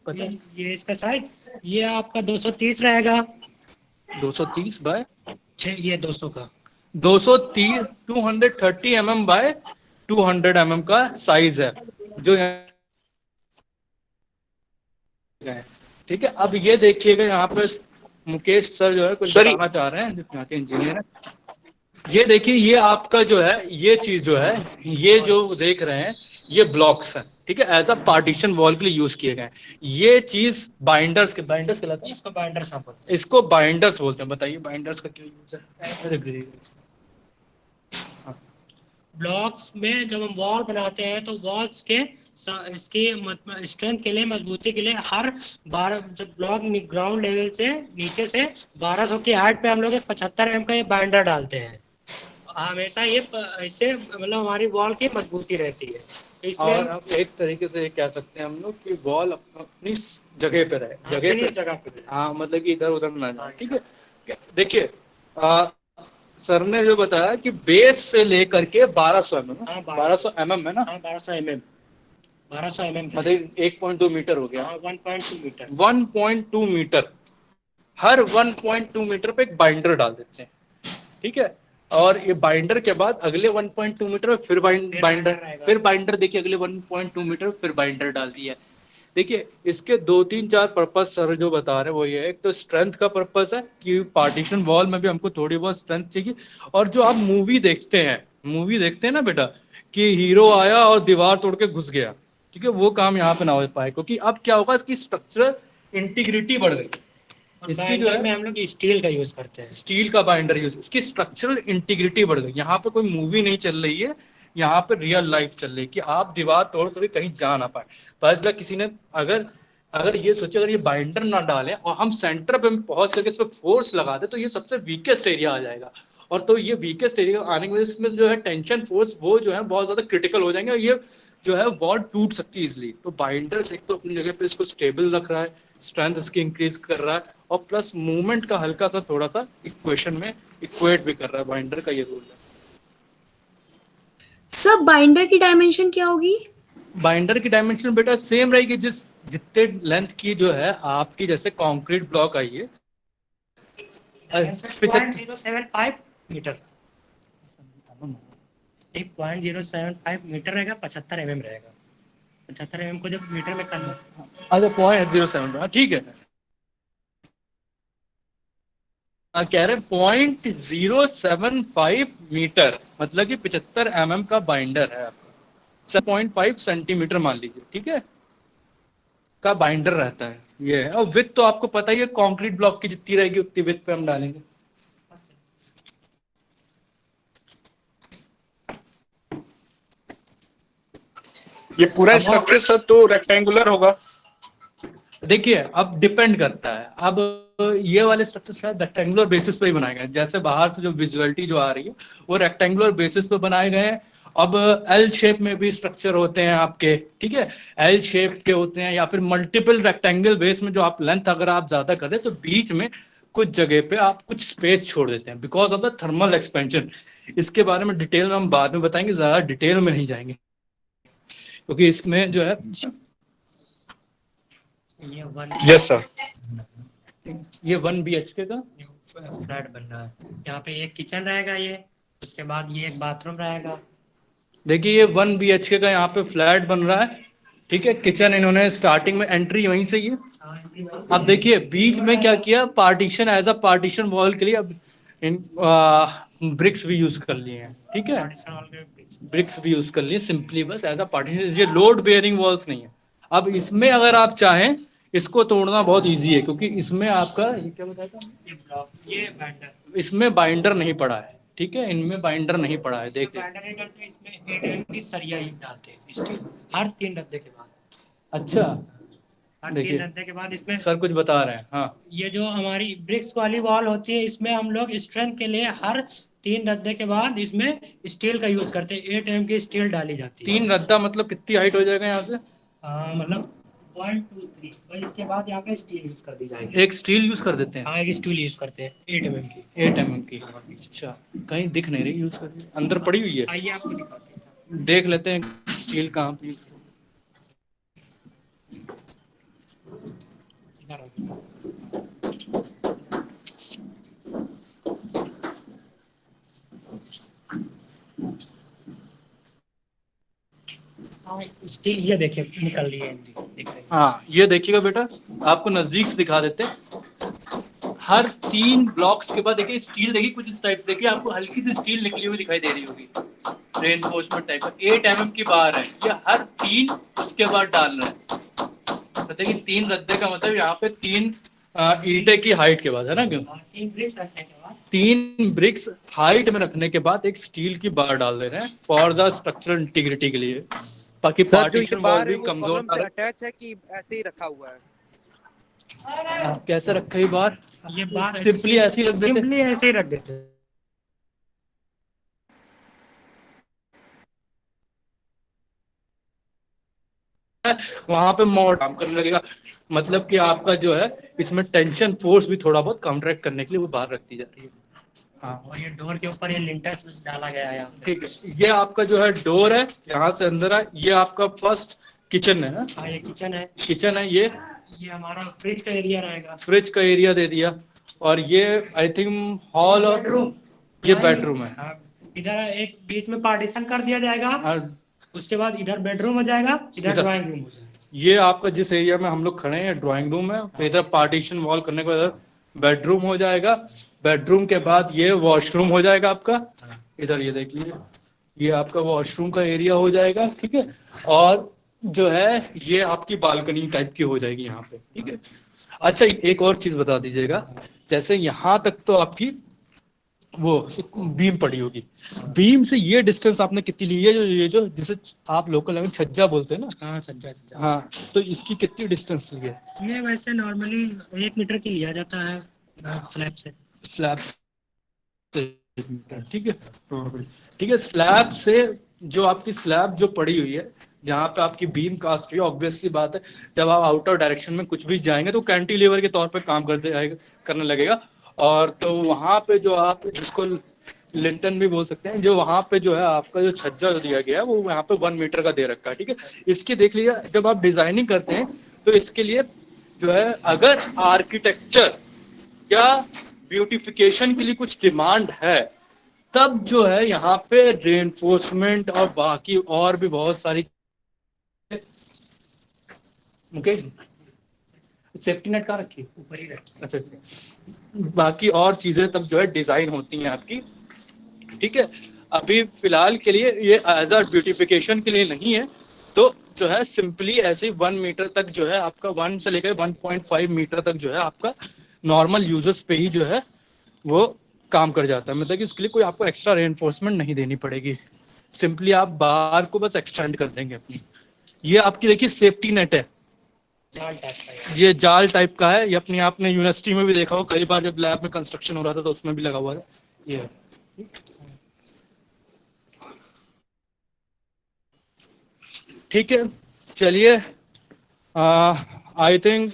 पता है ये इसका साइज ये आपका 230 रहेगा। 230 बाय 6, ये 200 का 230 230 mm बाय 200 mm का साइज है जो यहाँ है। ठीक है, अब ये देखिएगा यहाँ पे मुकेश सर जो है कुछ सर बताना चाह रहे हैं, जो यहाँ के इंजीनियर है। ये देखिए, ये आपका जो है ये चीज जो है, ये जो देख रहे हैं ये ब्लॉक्स हैं। ठीक है, एज अ पार्टीशन वॉल के लिए यूज किए गए। ये चीज बाइंडर्स कहलाता है। इसको बाइंडर सब बोलते हैं। इसको बाइंडर्स बोलते हैं। बताइए बाइंडर्स का क्या यूज है। ब्लॉक्स में जब हम वॉल बनाते हैं तो वॉल्स के इसकी स्ट्रेंथ के लिए, मजबूती के लिए हर 12 जब ब्लॉक ग्राउंड लेवल से नीचे से 1200 की हाइट पे हम लोग 75 mm का ये बाइंडर डालते हैं हमेशा। ये इससे मतलब हमारी वॉल की मजबूती रहती है, इसलिए और अब एक तरीके से कह सकते हैं हम लोग कि वॉल अपनी जगह पे रहे, जगह पे। हाँ, मतलब कि इधर उधर ना जाए। ठीक है, देखिए सर ने जो बताया कि बेस से लेकर के 1200 mm, 1200 mm है ना? 1200 mm मतलब 1.2 मीटर हो गया। 1.2 मीटर 1.2 मीटर, हर 1.2 मीटर पे एक बाइंडर डाल देते हैं। ठीक है, और ये बाइंडर के बाद अगले 1.2 मीटर फिर बाइंडर देखिए अगले 1.2 मीटर फिर बाइंडर डाल दिया। देखिए इसके 2-3-4 पर्पस सर जो बता रहे हैं वो ये है। एक तो स्ट्रेंथ का पर्पस है कि पार्टीशन वॉल में भी हमको थोड़ी बहुत स्ट्रेंथ चाहिए। और जो आप मूवी देखते हैं ना बेटा, कि हीरो आया और दीवार तोड़ के घुस गया, ठीक है, वो काम यहाँ पे ना हो पाए, क्योंकि अब क्या होगा, इसकी स्ट्रक्चरल इंटीग्रिटी बढ़ गई। इसकी जो है में हम लोग स्टील का यूज करते हैं। स्टील का बाइंडर यूज, इसकी स्ट्रक्चरल इंटीग्रिटी बढ़ गई। यहाँ पे कोई मूवी नहीं चल रही है, यहाँ पे रियल लाइफ चल रही है कि आप दीवार तोड़ तोड़ कहीं जा ना पाए। पहले किसी ने अगर अगर ये सोचे अगर ये बाइंडर ना डालें और हम सेंटर पे पहुंच करके इस पर फोर्स लगा दे तो ये सबसे वीकेस्ट एरिया आ जाएगा और तो ये वीकेस्ट एरिया आने की वजह से इसमें जो है टेंशन फोर्स वो जो है बहुत ज्यादा क्रिटिकल हो जाएंगे और ये जो है वॉल टूट सकती है इजली। तो बाइंडर एक तो अपनी जगह पे इसको स्टेबल रख रहा है, स्ट्रेंथ इसकी इंक्रीज कर रहा है और प्लस मूवमेंट का हल्का सा थोड़ा सा इक्वेशन में इक्वेट भी कर रहा है। बाइंडर का ये रोल है। सब बाइंडर की डायमेंशन क्या होगी? बाइंडर की डायमेंशन बेटा सेम रहेगी जिस जितने लेंथ की जो है आपकी, जैसे कंक्रीट ब्लॉक आई है 0.075 मीटर, 0.075 मीटर रहेगा, 75 mm रहेगा। 75 mm को जब मीटर में करना, अच्छा 0.07, ठीक है। कह रहे 0.075 मीटर मतलब कि 75 mm का बाइंडर है आपका। 7.5 सेंटीमीटर मान लीजिए, ठीक है, का बाइंडर रहता है ये है। और विथ तो आपको पता ही है कंक्रीट ब्लॉक की जितनी रहेगी उतनी विथ पे हम डालेंगे। ये पूरा स्ट्रक्चर सर तो रेक्टेंगुलर होगा। देखिए अब डिपेंड करता है, अब ये वाले स्ट्रक्चर शायद रेक्टेंगुलर बेसिस पे ही बनाए गए, जैसे बाहर से जो विजुअलिटी जो आ रही है वो रेक्टेंगुलर बेसिस पे बनाए गए हैं। अब एल शेप में भी स्ट्रक्चर होते हैं आपके, ठीक है, एल शेप के होते हैं या फिर मल्टीपल रेक्टेंगल बेस में जो आप लेंथ अगर आप ज्यादा कर रहे हैं तो बीच में कुछ जगह पे आप कुछ स्पेस छोड़ देते हैं because of the thermal expansion. इसके बारे में डिटेल में हम बाद में बताएंगे, ज्यादा डिटेल में नहीं जाएंगे क्योंकि इसमें जो है यस सर, ये 1 BHK का फ्लैट बन रहा है। यहाँ पे एक किचन रहेगा, ये उसके बाद ये एक बाथरूम रहेगा। देखिए ये 1 BHK का यहाँ पे फ्लैट बन रहा है, ठीक है। किचन इन्होंने स्टार्टिंग में एंट्री वहीं से की। अब देखिए बीच में क्या किया, partition as a partition wall के लिए अब इन ब्रिक्स भी यूज कर लिए हैं, ठीक है, ब्रिक्स भी यूज कर लिए सिंपली बस एज अ पार्टीशन। ये लोड बेयरिंग वॉल्स नहीं है। अब इसमें अगर आप चाहें इसको तोड़ना बहुत इजी है क्योंकि इसमें आपका ये क्या बताया था, ये ब्लॉक, ये बाइंडर, इसमें बाइंडर नहीं पड़ा है, ठीक है, इनमें बाइंडर नहीं पड़ा है। देख बाइंडर नहीं डालते, इसमें 8 mm की सरिया ही डालते हैं स्टील, हर 3 रद्दे के बाद। अच्छा हर देखिए 3 रद्दे के बाद इसमें सर कुछ बता रहे हैं। हाँ ये जो हमारी ब्रिक्स वाली वॉल होती है इसमें हम लोग स्ट्रेंथ के लिए हर 3 रद्दे के बाद इसमें स्टील का यूज करते हैं। 8 mm की स्टील डाली जाती है। 3 रद्दा मतलब कितनी हाइट हो जाएगा यहाँ से? मतलब 1.23, और इसके बाद यहाँ पे स्टील यूज कर दी जाएगी। एक स्टील यूज कर देते हैं। हाँ, एक स्टील यूज करते हैं 8 mm की। 8 mm की, अच्छा कहीं दिख नहीं रही यूज करके, अंदर पड़ी हुई है। आइए आपको दिखाते हैं। देख लेते हैं स्टील कहाँ पे यूज कर। इधर आओ। स्टील ये देखिए निकल रही है, दिख रही है। हाँ ये देखिएगा बेटा, आपको नजदीक से दिखा देते हैं। हर 3 ब्लॉक्स के बाद देखिए स्टील, देखिए कुछ इस टाइप, देखिए आपको हल्की सी स्टील निकली हुई दिखाई दे रही होगी, रेनफोर्समेंट टाइप का। 8 mm की बार है ये, हर 3 उसके बाद डाल रहे हैं। पता है कि 3 रद्दे का मतलब यहाँ पे 3 ईंटे की हाइट के बाद है ना, क्यों 3 ब्रिक्स रखने के बाद 3 ब्रिक्स हाइट में रखने के बाद एक स्टील की बार डाल दे रहे हैं फॉर द स्ट्रक्चरल इंटीग्रिटी के लिए, ताकि पार्टीशन वॉल भी कमजोर ना रहे। अटैच है कि ऐसे ही रखा हुआ है? कैसे रखा ही बार, ये बार सिंपली ऐसे ही रख देते, सिंपली ऐसे ही रख देते हैं। वहां पे मोड़ काम करने लगेगा। मतलब कि आपका जो है इसमें टेंशन फोर्स भी थोड़ा बहुत काउंटरैक्ट करने के लिए वो बाहर रखती जाती है। हाँ और ये डोर के ऊपर ये लिंटर डाला गया है यहाँ पे। ठीक है, ये आपका जो है डोर है, यहाँ से अंदर है। ये आपका फर्स्ट किचन है ना? हाँ, ये किचन है। किचन है ये हमारा फ्रिज का एरिया रहेगा। फ्रिज का एरिया दे दिया। और ये आई थिंक हॉल और बेडरूम, ये बेडरूम है। हाँ, इधर एक बीच में पार्टीशन कर दिया जाएगा। और उसके बाद इधर बेडरूम हो जाएगा, इधर ड्राइंग रूम हो जाएगा। ये आपका जिस एरिया में हम लोग खड़े हैं ड्राइंग रूम है, फिर इधर पार्टीशन वॉल करने के बाद बेडरूम हो जाएगा। बेडरूम के बाद ये वॉशरूम हो जाएगा आपका, इधर ये देख लीजिए, ये आपका वॉशरूम का एरिया हो जाएगा, ठीक है। और जो है ये आपकी बालकनी टाइप की हो जाएगी यहाँ पे, ठीक है। अच्छा एक और चीज बता दीजिएगा, जैसे यहाँ तक तो आपकी वो बीम पड़ी होगी, बीम से ये डिस्टेंस आपने कितनी ली है? ये जो जिसे आप लोकल में छज्जा बोलते हैं ना? हाँ, सज्जा। हाँ, तो इसकी कितनी डिस्टेंस ली है? ये वैसे नॉर्मली 1 मीटर की लिया जाता है स्लैब से। स्लैब से ठीक है, ठीक है। स्लैब से जो आपकी स्लैब जो पड़ी हुई है, जहाँ पे आपकी बीम कास्ट हुई है, ऑब्वियस सी बात है जब आप आउटर डायरेक्शन में कुछ भी जाएंगे तो कैंटिलीवर के तौर पे काम करने लगेगा। और तो वहां पे जो आप जिसको लिंटन भी बोल सकते हैं, जो वहां पे जो है आपका जो छज्जा जो दिया गया है वो यहाँ पे 1 मीटर का दे रखा है। ठीक है, इसकी देख लीजिए जब आप डिजाइनिंग करते हैं तो इसके लिए जो है अगर आर्किटेक्चर या ब्यूटिफिकेशन के लिए कुछ डिमांड है तब जो है यहाँ पे रेनफोर्समेंट और बाकी और भी बहुत सारी मुकेश सेफ्टी नेट कहाँ रखी ऊपर ही रखी, अच्छा बाकी और चीजें तब जो है डिजाइन होती हैं आपकी। ठीक है, अभी फिलहाल के लिए ये एज अ ब्यूटिफिकेशन के लिए नहीं है, तो जो है सिंपली ऐसे 1 मीटर तक जो है आपका 1 से लेकर 1.5 मीटर तक जो है आपका नॉर्मल यूजर्स पे ही जो है वो काम कर जाता है। मतलब कि उसके लिए कोई आपको एक्स्ट्रा रेनफोर्समेंट नहीं देनी पड़ेगी, सिंपली आप बार को बस एक्सटेंड कर देंगे अपनी। ये आपकी देखिए सेफ्टी नेट है, जाल टाइप का ये जाल टाइप का है। ये अपनी आपने यूनिवर्सिटी में भी देखा हो, कई बार जब लैब में कंस्ट्रक्शन हो रहा था तो उसमें भी लगा हुआ था ये। ठीक है, चलिए आई थिंक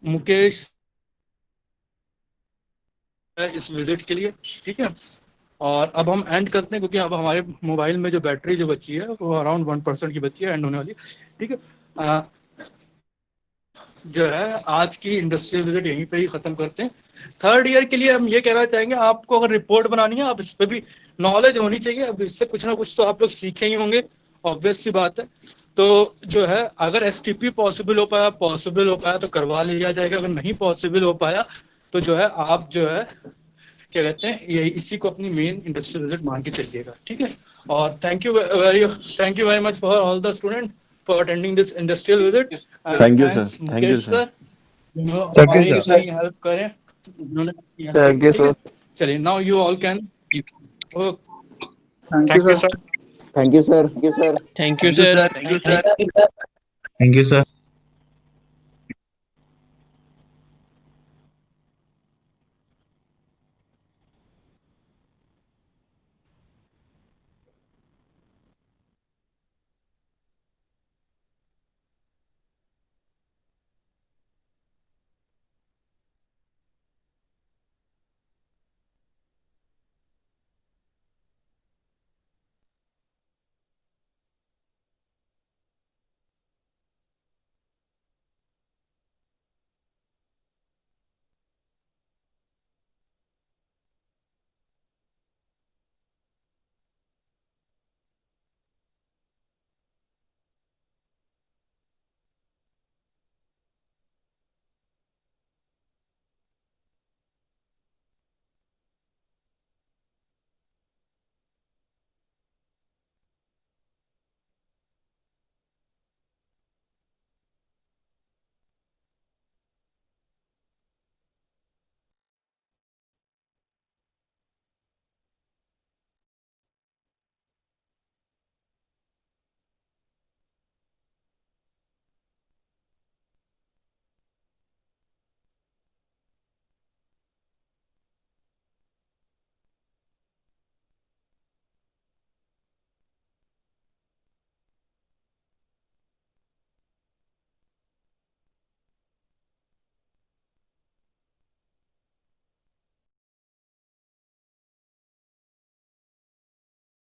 मुकेश इस विजिट के लिए। ठीक है, और अब हम एंड करते हैं क्योंकि अब हमारे मोबाइल में जो बैटरी जो बची है वो अराउंड 1% की बची है, एंड होने वाली। ठीक है, जो है आज की इंडस्ट्रियल विजिट यहीं पे ही खत्म करते हैं। 3rd ईयर के लिए हम ये कहना चाहेंगे, आपको अगर रिपोर्ट बनानी है आप इस पर भी नॉलेज होनी चाहिए। अब इससे कुछ ना कुछ तो आप लोग सीखे ही होंगे, ऑब्वियस सी बात है। तो जो है अगर STP पॉसिबल हो पाया तो करवा लिया जाएगा, अगर नहीं पॉसिबल हो पाया तो जो है आप जो है क्या कहते हैं ये इसी को अपनी मेन इंडस्ट्रियल विजिट मान के चलिएगा। ठीक है, और thank you very much for all the student for attending this industrial visit. Thank you sir, thank you sir, हमारी इतनी हेल्प करें उन्होंने। Thank you sir. चलिए, now you all can. Thank you sir. Thank you sir. Thank you sir. Thank you sir. Thank you sir.